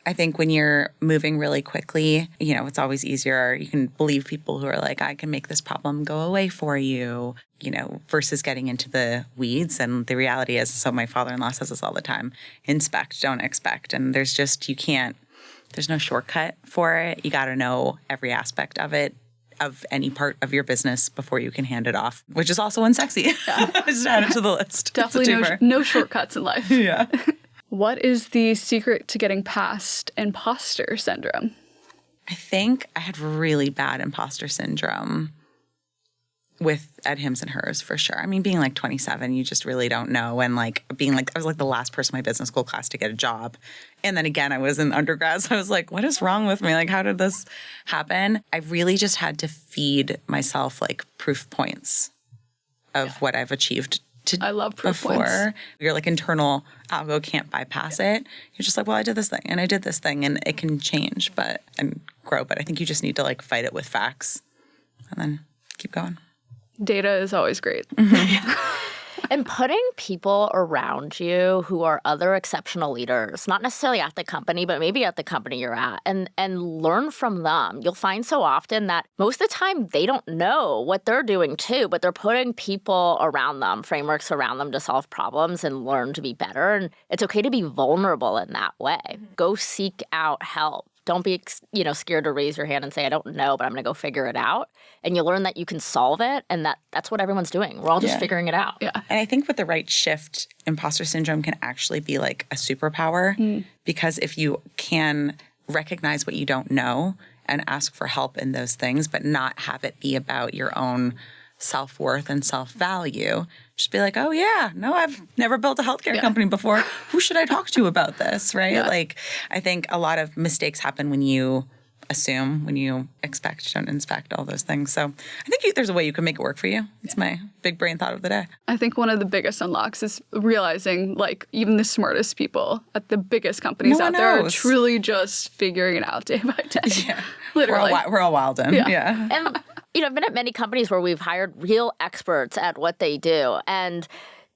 B: I think when you're moving really quickly, it's always easier. You can believe people who are like, I can make this problem go away for you, versus getting into the weeds. And the reality is, so my father-in-law says this all the time, inspect, don't expect. And there's no shortcut for it. You got to know every aspect of it, of any part of your business before you can hand it off, which is also unsexy. Yeah. Just add it to the list.
A: Definitely no shortcuts in life.
B: Yeah.
A: What is the secret to getting past imposter syndrome?
B: I think I had really bad imposter syndrome at Hims and Hers for sure. I mean, being like 27, you just really don't know. And like being like, I was like the last person in my business school class to get a job. And then again, I was in undergrad. So I was like, what is wrong with me? Like, how did this happen? I really just had to feed myself like proof points of what I've achieved. I love proof points. Your like internal algo can't bypass it. You're just like, well, I did this thing and I did this thing, and it can change and grow. But I think you just need to like fight it with facts and then keep going.
A: Data is always great.
C: Mm-hmm. And putting people around you who are other exceptional leaders, not necessarily at the company, but maybe at the company you're at, and learn from them. You'll find so often that most of the time they don't know what they're doing too, but they're putting people around them, frameworks around them to solve problems and learn to be better. And it's okay to be vulnerable in that way. Go seek out help. Don't be, scared to raise your hand and say, I don't know, but I'm going to go figure it out. And you learn that you can solve it, and that's what everyone's doing. We're all just figuring it out.
A: Yeah.
B: And I think with the right shift, imposter syndrome can actually be like a superpower because if you can recognize what you don't know and ask for help in those things, but not have it be about your own self-worth and self-value, just be like, oh yeah, no, I've never built a healthcare company before. Who should I talk to about this, right? Yeah. Like, I think a lot of mistakes happen when you assume, when you expect, don't inspect, all those things. So I think there's a way you can make it work for you. It's my big brain thought of the day.
A: I think one of the biggest unlocks is realizing like even the smartest people at the biggest companies out there are truly just figuring it out day by day. Yeah. Literally.
B: We're all wild in. Yeah.
C: And I've been at many companies where we've hired real experts at what they do. And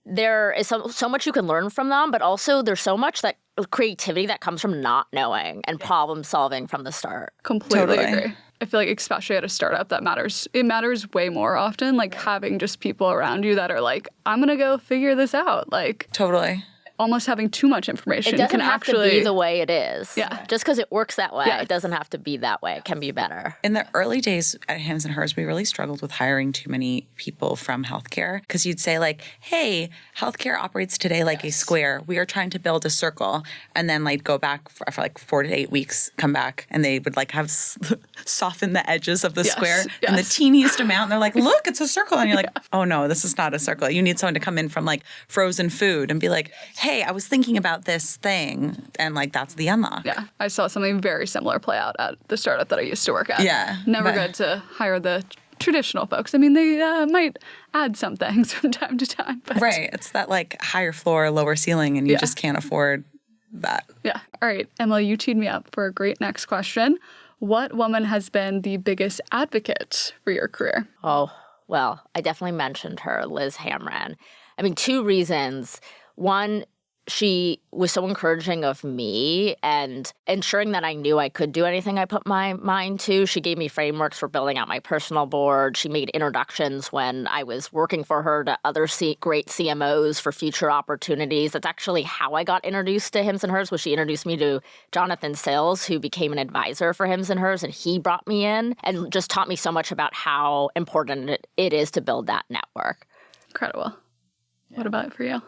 C: there is so much you can learn from them, but also there's so much that creativity that comes from not knowing and problem solving from the start.
A: Completely agree. I feel like especially at a startup that matters. It matters way more often, like having just people around you that are like, I'm going to go figure this out. Like
B: totally.
A: almost having too much information
C: It doesn't
A: can
C: have
A: actually
C: to be the way it is.
A: Yeah.
C: Just because it works that way,
A: Yeah.
C: it doesn't have to be that way. It can be better.
B: In the early days at Hims and Hers, we really struggled with hiring too many people from healthcare because you'd say like, hey, healthcare operates today like a square. We are trying to build a circle. And then like go back for like 4 to 8 weeks, come back, and they would like have soften the edges of the square in the teeniest amount. And they're like, look, it's a circle. And you're like, oh no, this is not a circle. You need someone to come in from like frozen food and be like, hey, I was thinking about this thing. And like, that's the unlock.
A: Yeah, I saw something very similar play out at the startup that I used to work at.
B: Yeah.
A: Never good to hire the traditional folks. I mean, they might add some things from time to time. But
B: Right. It's that like higher floor, lower ceiling, and you just can't afford that.
A: Yeah. All right, Emily, you teed me up for a great next question. What woman has been the biggest advocate for your career?
C: Oh, well, I definitely mentioned her, Liz Hamren. I mean, 2 reasons. One, she was so encouraging of me and ensuring that I knew I could do anything I put my mind to. She gave me frameworks for building out my personal board. She made introductions when I was working for her to other great CMOs for future opportunities. That's actually how I got introduced to Hims and Hers, was she introduced me to Jonathan Sills, who became an advisor for Hims and Hers, and he brought me in and just taught me so much about how important it is to build that network.
A: Incredible. What about for you?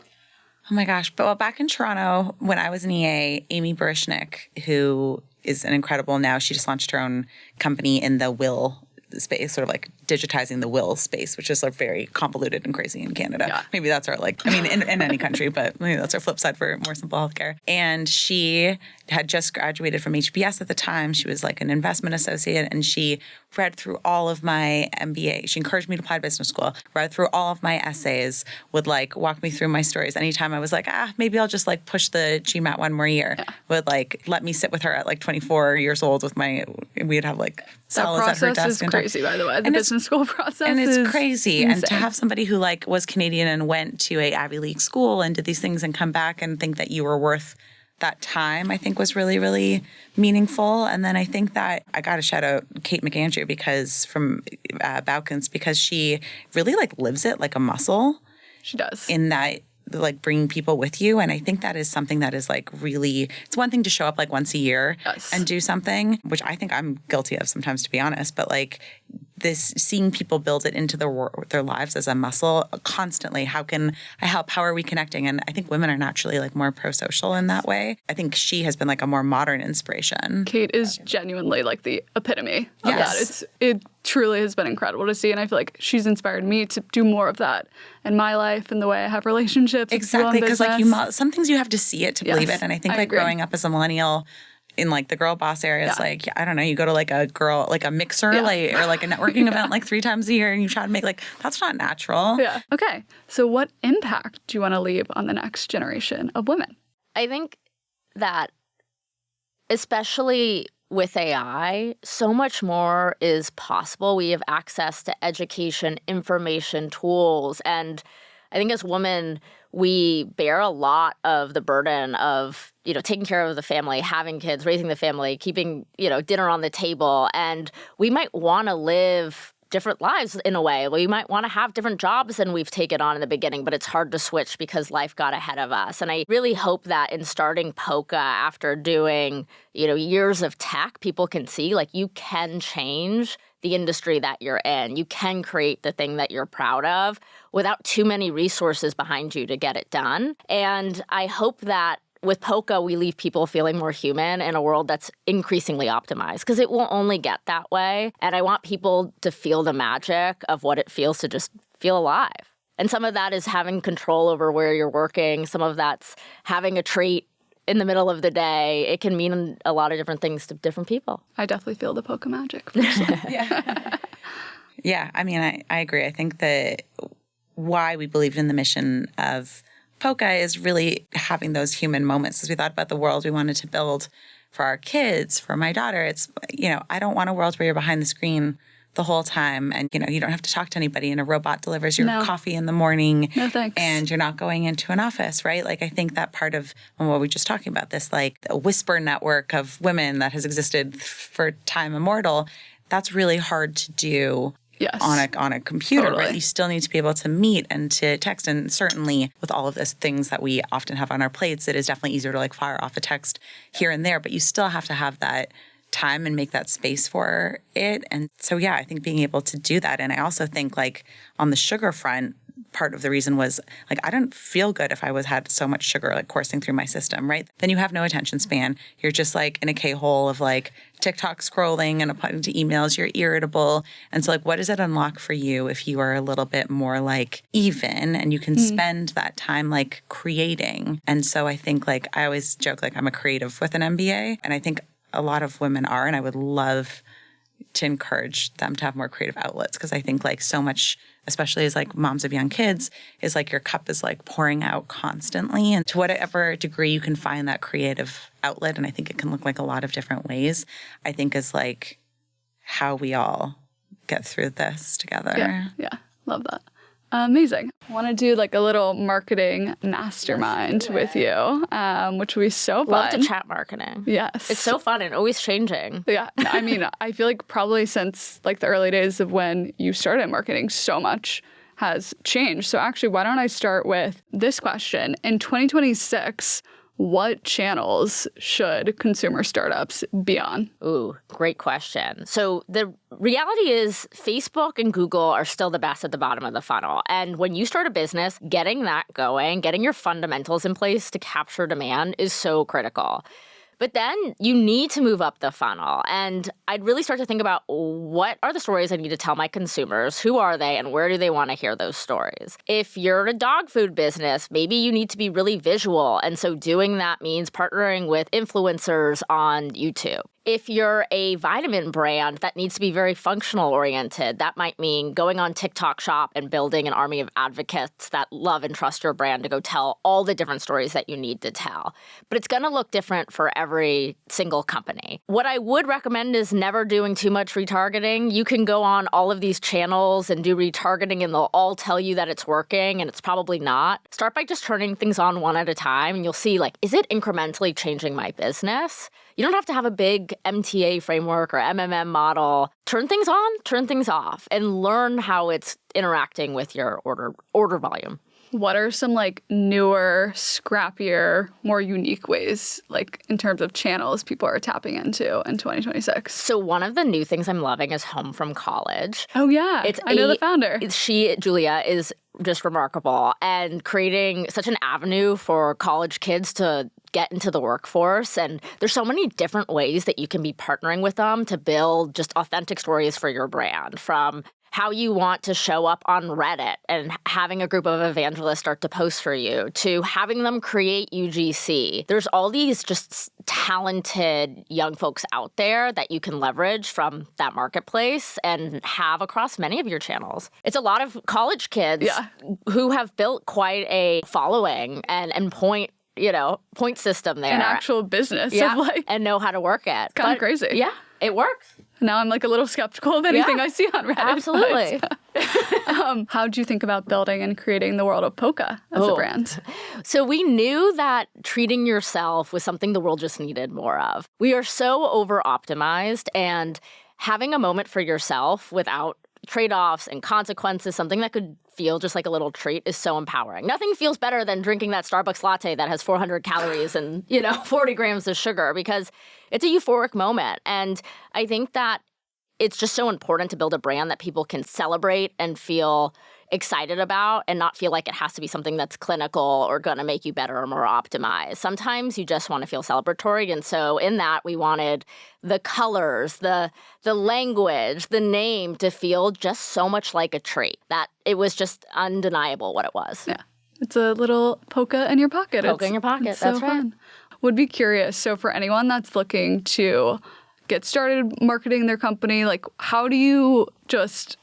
B: Oh my gosh. But back in Toronto, when I was an EA, Amy Barishnik, who is an incredible now, she just launched her own company in the will space, sort of like digitizing the will space, which is like very convoluted and crazy in Canada.
A: Yeah.
B: Maybe that's our like, I mean, in any country, but maybe that's our flip side for more simple healthcare. And she had just graduated from HBS at the time. She was like an investment associate, and she read through all of my MBA. She encouraged me to apply to business school, read through all of my essays, would like walk me through my stories. Anytime I was like, maybe I'll just like push the GMAT one more year, would like let me sit with her at like 24 years old with we'd have like salads at her desk.
A: That process is crazy, by the way. The business school process
B: and it's
A: is
B: crazy.
A: insane.
B: And to have somebody who like was Canadian and went to a Ivy League school and did these things and come back and think that you were worth that time, I think was really, really meaningful. And then I think that I got to shout out Kate McAndrew because from Bowkins, because she really like lives it like a muscle.
A: She does.
B: In that like bringing people with you. And I think that is something that is like really, it's one thing to show up like once a year and do something, which I think I'm guilty of sometimes, to be honest, but like this seeing people build it into their lives as a muscle constantly. How can I help? How are we connecting? And I think women are naturally like more pro-social in that way. I think she has been like a more modern inspiration.
A: Kate is genuinely like the epitome of that. It truly has been incredible to see. And I feel like she's inspired me to do more of that in my life and the way I have relationships.
B: Exactly. Because like some things you have to see it to believe it. And I think like growing up as a millennial, in like the girl boss area, it's like, I don't know, you go to like a girl, like a mixer, like, or like a networking event like 3 times a year and you try to make like, that's not natural.
A: Yeah. Okay. So what impact do you want to leave on the next generation of women?
C: I think that especially with AI, so much more is possible. We have access to education, information, tools, and I think as women, we bear a lot of the burden of, taking care of the family, having kids, raising the family, keeping, dinner on the table. And we might want to live different lives in a way. We might want to have different jobs than we've taken on in the beginning, but it's hard to switch because life got ahead of us. And I really hope that in starting POCA after doing, years of tech, people can see like you can change the industry that you're in. You can create the thing that you're proud of without too many resources behind you to get it done. And I hope that with POCA, we leave people feeling more human in a world that's increasingly optimized, because it will only get that way. And I want people to feel the magic of what it feels to just feel alive. And some of that is having control over where you're working. Some of that's having a treat in the middle of the day. It can mean a lot of different things to different people.
A: I definitely feel the POCA magic.
B: Yeah. I mean, I agree. I think that why we believed in the mission of POCA is really having those human moments. As we thought about the world we wanted to build for our kids, for my daughter, it's, I don't want a world where you're behind the screen the whole time and, you don't have to talk to anybody and a robot delivers your coffee in the morning.
A: No, thanks.
B: And you're not going into an office, right? Like, I think that part of what we were just talking about, this like a whisper network of women that has existed for time immortal, that's really hard to do on a computer, but you still need to be able to meet and to text. And certainly with all of these things that we often have on our plates, it is definitely easier to like fire off a text here and there, but you still have to have that time and make that space for it. And so, yeah, I think being able to do that. And I also think like on the sugar front, part of the reason was like I didn't feel good if I had so much sugar like coursing through my system, right? Then you have no attention span. You're just like in a K-hole of like TikTok scrolling and applying to emails. You're irritable. And so like what does it unlock for you if you are a little bit more like even and you can spend that time like creating? And so I think like I always joke like I'm a creative with an MBA, and I think a lot of women are, and I would love to encourage them to have more creative outlets, because I think like so much, especially as like moms of young kids, is like your cup is like pouring out constantly. And to whatever degree you can find that creative outlet, and I think it can look like a lot of different ways, I think is like how we all get through this together.
A: Yeah. Love that. Amazing. I want to do like a little marketing mastermind with you, which will be so fun.
C: Love to chat marketing.
A: Yes.
C: It's so fun and always changing.
A: Yeah. I mean, I feel like probably since like the early days of when you started marketing, so much has changed. So actually, why don't I start with this question? In 2026, what channels should consumer startups be on?
C: Ooh, great question. So the reality is Facebook and Google are still the best at the bottom of the funnel. And when you start a business, getting that going, getting your fundamentals in place to capture demand is so critical. But then you need to move up the funnel. And I'd really start to think about what are the stories I need to tell my consumers? Who are they? And where do they want to hear those stories? If you're a dog food business, maybe you need to be really visual. And so doing that means partnering with influencers on YouTube. If you're a vitamin brand that needs to be very functional oriented, that might mean going on TikTok Shop and building an army of advocates that love and trust your brand to go tell all the different stories that you need to tell. But it's going to look different for every single company. What I would recommend is never doing too much retargeting. You can go on all of these channels and do retargeting and they'll all tell you that it's working, and it's probably not. Start by just turning things on one at a time, and you'll see, like, is it incrementally changing my business? You don't have to have a big MTA framework or MMM model. Turn things on, turn things off, and learn how it's interacting with your order volume.
A: What are some like newer, scrappier, more unique ways, like in terms of channels people are tapping into in 2026?
C: So one of the new things I'm loving is Home from College.
A: Oh yeah, I know the founder.
C: Julia, is just remarkable, and creating such an avenue for college kids to get into the workforce. And there's so many different ways that you can be partnering with them to build just authentic stories for your brand, from how you want to show up on Reddit and having a group of evangelists start to post for you, to having them create UGC. There's all these just talented young folks out there that you can leverage from that marketplace and have across many of your channels. It's a lot of college kids who have built quite a following and point system there.
A: An actual business
C: of
A: like,
C: and know how to work it.
A: Kind of crazy.
C: Yeah, it works.
A: Now I'm like a little skeptical of anything I see on Reddit.
C: Absolutely.
A: How do you think about building and creating the world of POCA as a brand?
C: So we knew that treating yourself was something the world just needed more of. We are so over-optimized, and having a moment for yourself without trade-offs and consequences, something that could feel just like a little treat, is so empowering. Nothing feels better than drinking that Starbucks latte that has 400 calories and, 40 grams of sugar, because it's a euphoric moment. And I think that it's just so important to build a brand that people can celebrate and feel excited about, and not feel like it has to be something that's clinical or going to make you better or more optimized. Sometimes you just want to feel celebratory. And so in that, we wanted the colors, the language, the name to feel just so much like a treat that it was just undeniable what it was.
A: Yeah. It's a little POCA in your pocket.
C: POCA in your pocket. That's
A: so
C: right.
A: Fun. Would be curious. So for anyone that's looking to get started marketing their company, like how do you just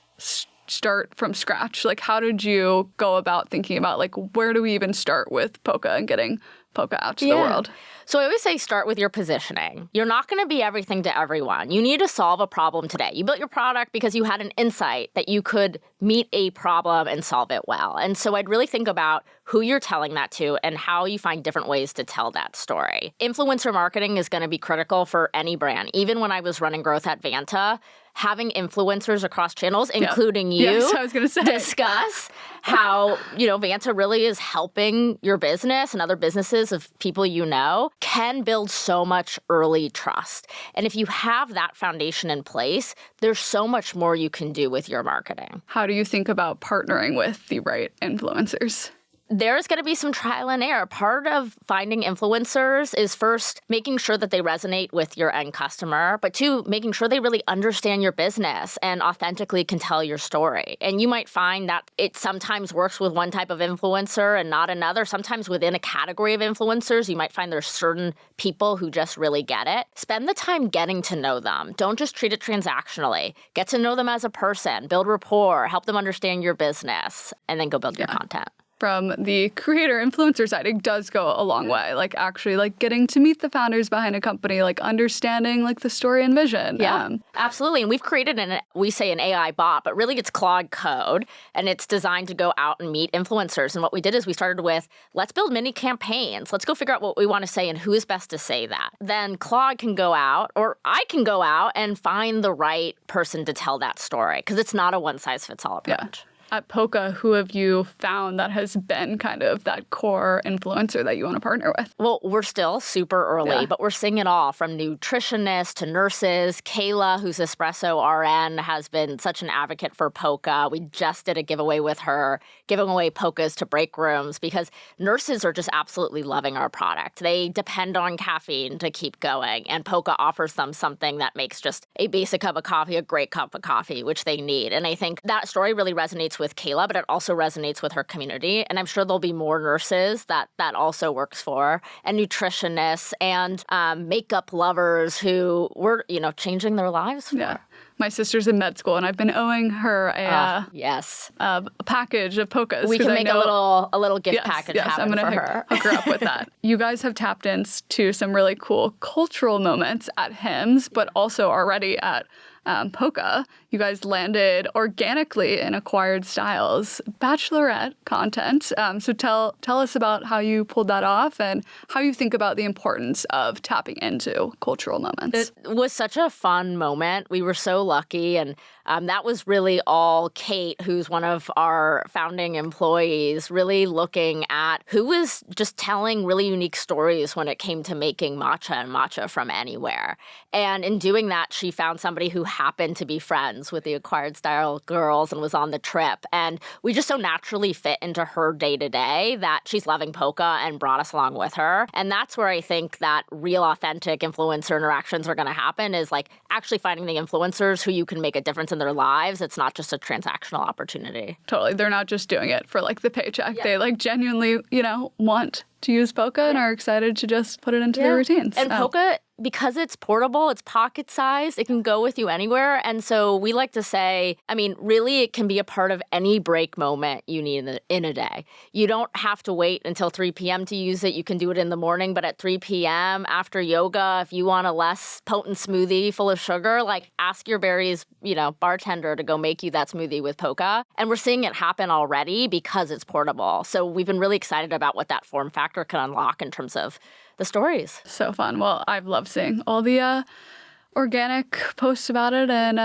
A: start from scratch? Like how did you go about thinking about like where do we even start with POCA and getting POCA out to the world?
C: So I always say start with your positioning. You're not going to be everything to everyone. You need to solve a problem today. You built your product because you had an insight that you could meet a problem and solve it well. And so I'd really think about who you're telling that to and how you find different ways to tell that story. Influencer marketing is going to be critical for any brand. Even when I was running growth at Vanta, having influencers across channels, including you,
A: I was gonna say.
C: discuss how, Vanta really is helping your business and other businesses of people you know can build so much early trust. And if you have that foundation in place, there's so much more you can do with your marketing.
A: How do you think about partnering with the right influencers?
C: There's going to be some trial and error. Part of finding influencers is first making sure that they resonate with your end customer, but two, making sure they really understand your business and authentically can tell your story. And you might find that it sometimes works with one type of influencer and not another. Sometimes within a category of influencers, you might find there's certain people who just really get it. Spend the time getting to know them. Don't just treat it transactionally. Get to know them as a person, build rapport, help them understand your business, and then go build your content.
A: From the creator influencer side, it does go a long way. Like actually like getting to meet the founders behind a company, like understanding like the story and vision.
C: Yeah, absolutely. And we've created we say an AI bot, but really it's Claude code and it's designed to go out and meet influencers. And what we did is we started with, let's build mini campaigns. Let's go figure out what we want to say and who is best to say that. Then Claude can go out or I can go out and find the right person to tell that story because it's not a one size fits all approach.
A: Yeah. At POCA, who have you found that has been kind of that core influencer that you want to partner with?
C: Well, we're still super early, but we're seeing it all from nutritionists to nurses. Kayla, who's Espresso RN, has been such an advocate for POCA. We just did a giveaway with her, giving away POCAs to break rooms because nurses are just absolutely loving our product. They depend on caffeine to keep going, and POCA offers them something that makes just a basic cup of coffee a great cup of coffee, which they need. And I think that story really resonates with Kayla, but it also resonates with her community. And I'm sure there'll be more nurses that also works for, and nutritionists and makeup lovers who were, changing their lives for.
A: Yeah. My sister's in med school, and I've been owing her a package of POCAs.
C: We can make a little gift package happen for her.
A: Hook her up with that. You guys have tapped into some really cool cultural moments at HIMSS, but also already at POCA. You guys landed organically in Acquired Styles bachelorette content. So tell us about how you pulled that off and how you think about the importance of tapping into cultural moments.
C: It was such a fun moment. We were so lucky, and that was really all Kate, who's one of our founding employees, really looking at who was just telling really unique stories when it came to making matcha and matcha from anywhere. And in doing that, she found somebody who happened to be friends with the Acquired Style girls and was on the trip. And we just so naturally fit into her day-to-day that she's loving POCA and brought us along with her. And that's where I think that real authentic influencer interactions are going to happen, is like actually finding the influencers who you can make a difference in their lives. It's not just a transactional opportunity.
A: Totally. They're not just doing it for like the paycheck. Yeah. They like genuinely, want to use POCA and are excited to just put it into their routines.
C: And POCA, because it's portable, it's pocket sized, it can go with you anywhere. And so we like to say, really it can be a part of any break moment you need in a day. You don't have to wait until 3 p.m. to use it. You can do it in the morning, but at 3 p.m. after yoga, if you want a less potent smoothie full of sugar, like ask your Berries, bartender to go make you that smoothie with POCA. And we're seeing it happen already because it's portable. So we've been really excited about what that form factor can unlock in terms of the stories.
A: So fun. Well, I've loved seeing all the organic posts about it and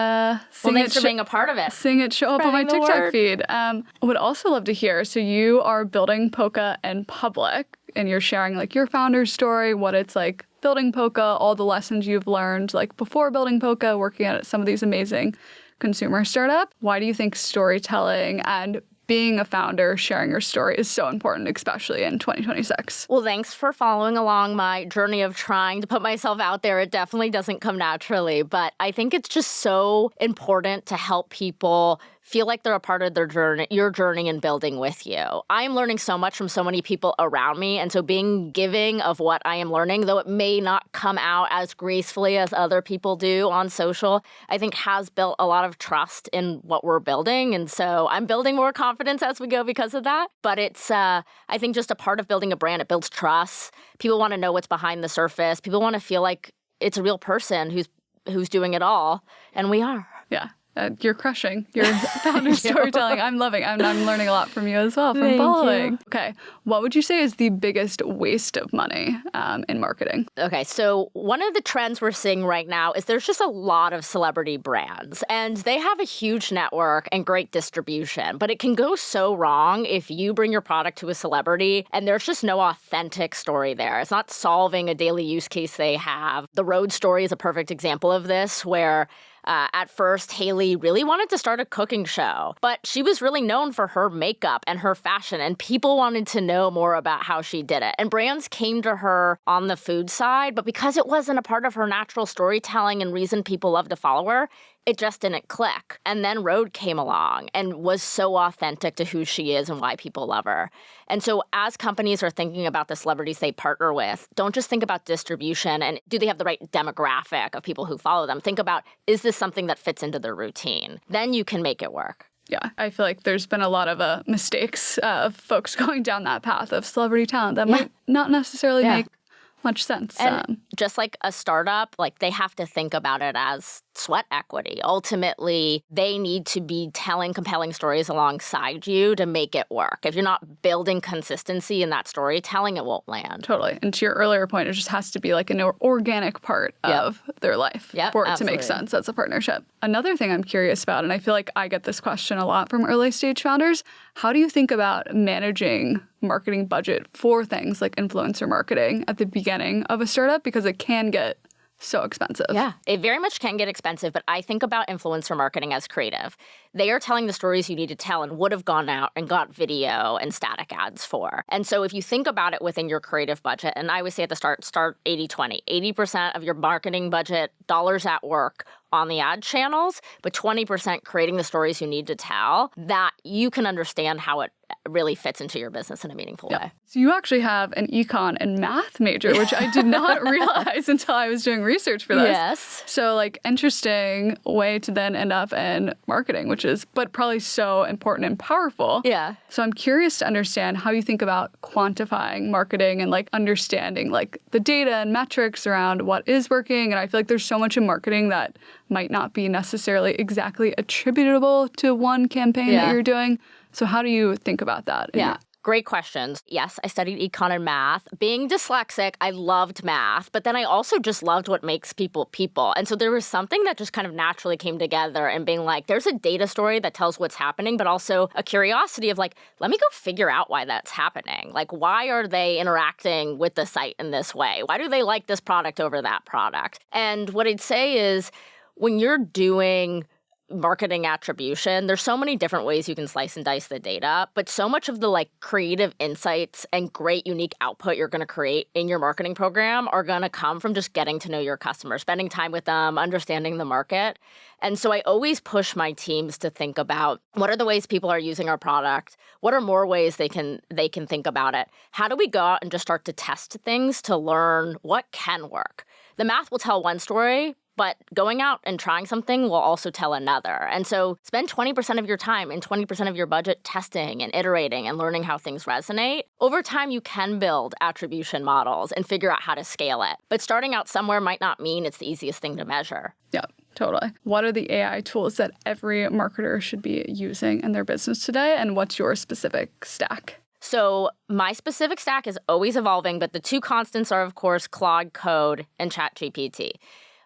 C: thanks for being a part of it.
A: Seeing it show up on my TikTok feed. I would also love to hear, so you are building POCA in public and you're sharing like your founder's story, what it's like building POCA, all the lessons you've learned like before building POCA, working at some of these amazing consumer startup. Why do you think storytelling and being a founder, sharing your story is so important, especially in 2026?
C: Well, thanks for following along my journey of trying to put myself out there. It definitely doesn't come naturally, but I think it's just so important to help people feel like they're a part of their journey, your journey and building with you. I am learning so much from so many people around me. And so being giving of what I am learning, though it may not come out as gracefully as other people do on social, I think has built a lot of trust in what we're building. And so I'm building more confidence as we go because of that. But it's, I think, just a part of building a brand. It builds trust. People want to know what's behind the surface. People want to feel like it's a real person who's doing it all. And we are.
A: Yeah. You're crushing your founder storytelling. I'm loving. I'm learning a lot from you as well from
C: Thank
A: following.
C: you.
A: Okay, what would you say is the biggest waste of money in marketing?
C: Okay, so one of the trends we're seeing right now is there's just a lot of celebrity brands, and they have a huge network and great distribution, but it can go so wrong if you bring your product to a celebrity and there's just no authentic story there. It's not solving a daily use case they have. The Road story is a perfect example of this, where at first, Haley really wanted to start a cooking show, but she was really known for her makeup and her fashion, and people wanted to know more about how she did it. And brands came to her on the food side, but because it wasn't a part of her natural storytelling and reason people love to follow her, it just didn't click. And then Rhode came along and was so authentic to who she is and why people love her. And so as companies are thinking about the celebrities they partner with, don't just think about distribution and do they have the right demographic of people who follow them. Think about, is this something that fits into their routine? Then you can make it work.
A: Yeah, I feel like there's been a lot of mistakes of folks going down that path of celebrity talent that might not necessarily make much sense.
C: And just like a startup, like they have to think about it as sweat equity. Ultimately, they need to be telling compelling stories alongside you to make it work. If you're not building consistency in that storytelling, it won't land.
A: Totally. And to your earlier point, it just has to be like an organic part of their life for it to make sense as a partnership. Another thing I'm curious about, and I feel like I get this question a lot from early stage founders, how do you think about managing marketing budget for things like influencer marketing at the beginning of a startup? Because it can get so expensive.
C: Yeah, it very much can get expensive, but I think about influencer marketing as creative. They are telling the stories you need to tell and would have gone out and got video and static ads for. And so if you think about it within your creative budget, and I always say at the start 80-20. 80% of your marketing budget, dollars at work on the ad channels, but 20% creating the stories you need to tell, that you can understand how it really fits into your business in a meaningful way.
A: So you actually have an econ and math major, which I did not realize until I was doing research for this.
C: Yes.
A: So like interesting way to then end up in marketing, which is, but probably so important and powerful.
C: Yeah.
A: So I'm curious to understand how you think about quantifying marketing and like understanding like the data and metrics around what is working. And I feel like there's so much in marketing that might not be necessarily exactly attributable to one campaign that you're doing. So how do you think about that?
C: Yeah. Great questions. Yes, I studied econ and math. Being dyslexic, I loved math, but then I also just loved what makes people people. And so there was something that just kind of naturally came together and being like, there's a data story that tells what's happening, but also a curiosity of like, let me go figure out why that's happening. Like, why are they interacting with the site in this way? Why do they like this product over that product? And what I'd say is when you're doing marketing attribution, there's so many different ways you can slice and dice the data, but so much of the like creative insights and great unique output you're going to create in your marketing program are going to come from just getting to know your customers, spending time with them, understanding the market. And so I always push my teams to think about what are the ways people are using our product? What are more ways they can think about it? How do we go out and just start to test things to learn what can work? The math will tell one story, but going out and trying something will also tell another. And so spend 20% of your time and 20% of your budget testing and iterating and learning how things resonate. Over time, you can build attribution models and figure out how to scale it. But starting out somewhere might not mean it's the easiest thing to measure.
A: Yeah, totally. What are the AI tools that every marketer should be using in their business today? And what's your specific stack?
C: So my specific stack is always evolving, but the two constants are, of course, Claude Code and ChatGPT.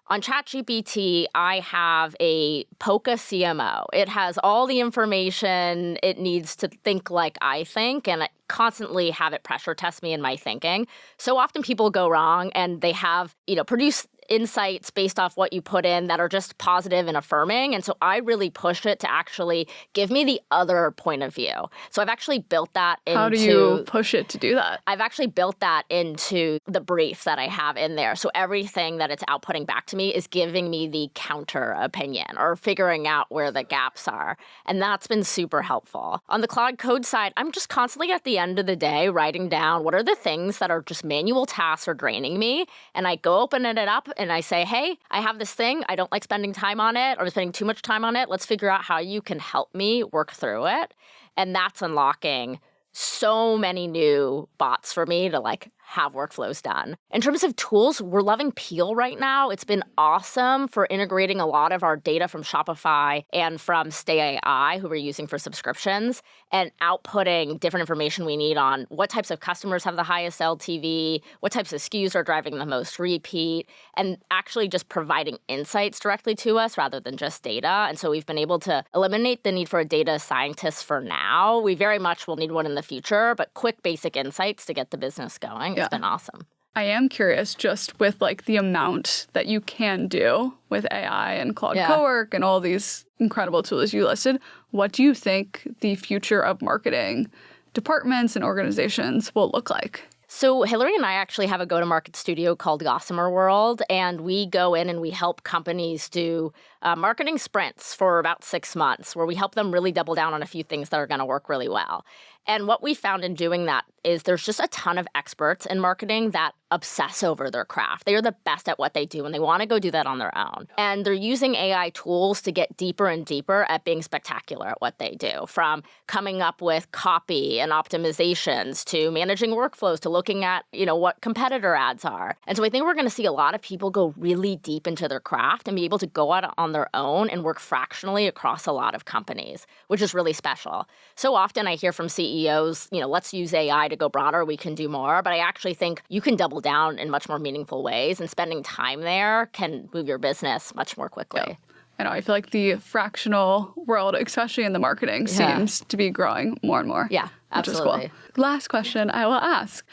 C: On ChatGPT, I have a POCA CMO. It has all the information it needs to think like I think, and I constantly have it pressure test me in my thinking. So often people go wrong and they have, produce insights based off what you put in that are just positive and affirming. And so I really push it to actually give me the other point of view. So I've actually built that into...
A: How do you push it to do that?
C: I've actually built that into the brief that I have in there. So everything that it's outputting back to me is giving me the counter opinion or figuring out where the gaps are. And that's been super helpful. On the Claude Code side, I'm just constantly at the end of the day writing down what are the things that are just manual tasks or draining me. And I go open it up and I say, hey, I have this thing. I don't like spending time on it or I'm spending too much time on it. Let's figure out how you can help me work through it. And that's unlocking so many new bots for me to like have workflows done. In terms of tools, we're loving Peel right now. It's been awesome for integrating a lot of our data from Shopify and from Stay AI, who we're using for subscriptions, and outputting different information we need on what types of customers have the highest LTV, what types of SKUs are driving the most repeat, and actually just providing insights directly to us rather than just data. And so we've been able to eliminate the need for a data scientist for now. We very much will need one in the future, but quick basic insights to get the business going. It's been awesome.
A: I am curious just with like the amount that you can do with AI and Claude Cowork and all these incredible tools you listed. What do you think the future of marketing departments and organizations will look like?
C: So Hilary and I actually have a go-to-market studio called Gossamer World, and we go in and we help companies do marketing sprints for about 6 months, where we help them really double down on a few things that are going to work really well. And what we found in doing that is there's just a ton of experts in marketing that obsess over their craft. They are the best at what they do, and they want to go do that on their own. And they're using AI tools to get deeper and deeper at being spectacular at what they do, from coming up with copy and optimizations to managing workflows to looking at, what competitor ads are. And so I think we're going to see a lot of people go really deep into their craft and be able to go out on their own and work fractionally across a lot of companies, which is really special. So often I hear from CEOs, let's use AI to go broader, we can do more. But I actually think you can double down in much more meaningful ways, and spending time there can move your business much more quickly.
A: Yeah. I know. I feel like the fractional world, especially in the marketing, seems to be growing more and more.
C: Yeah, absolutely.
A: Which is cool. Last question I will ask.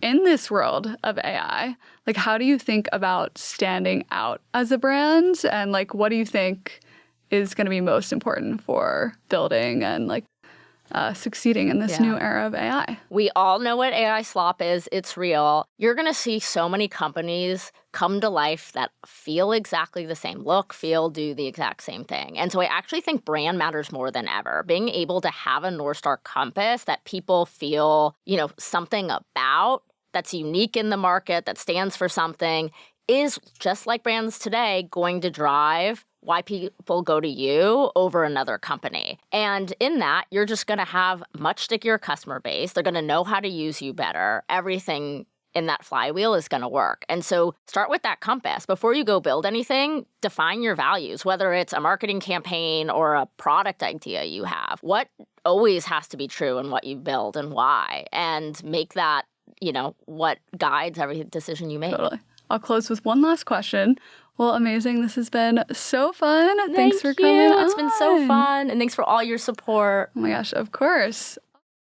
A: In this world of AI, like, how do you think about standing out as a brand? And like, what do you think is going to be most important for building and like succeeding in this new era of AI?
C: We all know what AI slop is. It's real. You're going to see so many companies come to life that feel exactly the same, look, feel, do the exact same thing. And so I actually think brand matters more than ever. Being able to have a North Star compass that people feel, something about that's unique in the market, that stands for something, is just like brands today going to drive why people go to you over another company. And in that, you're just going to have much stickier customer base. They're going to know how to use you better. Everything in that flywheel is going to work. And so start with that compass. Before you go build anything, define your values, whether it's a marketing campaign or a product idea you have. What always has to be true in what you build and why? And make that, what guides every decision you make.
A: Totally. I'll close with one last question. Well, amazing. This has been so fun. Thanks for coming on.
C: It's been so fun. And thanks for all your support.
A: Oh my gosh, of course.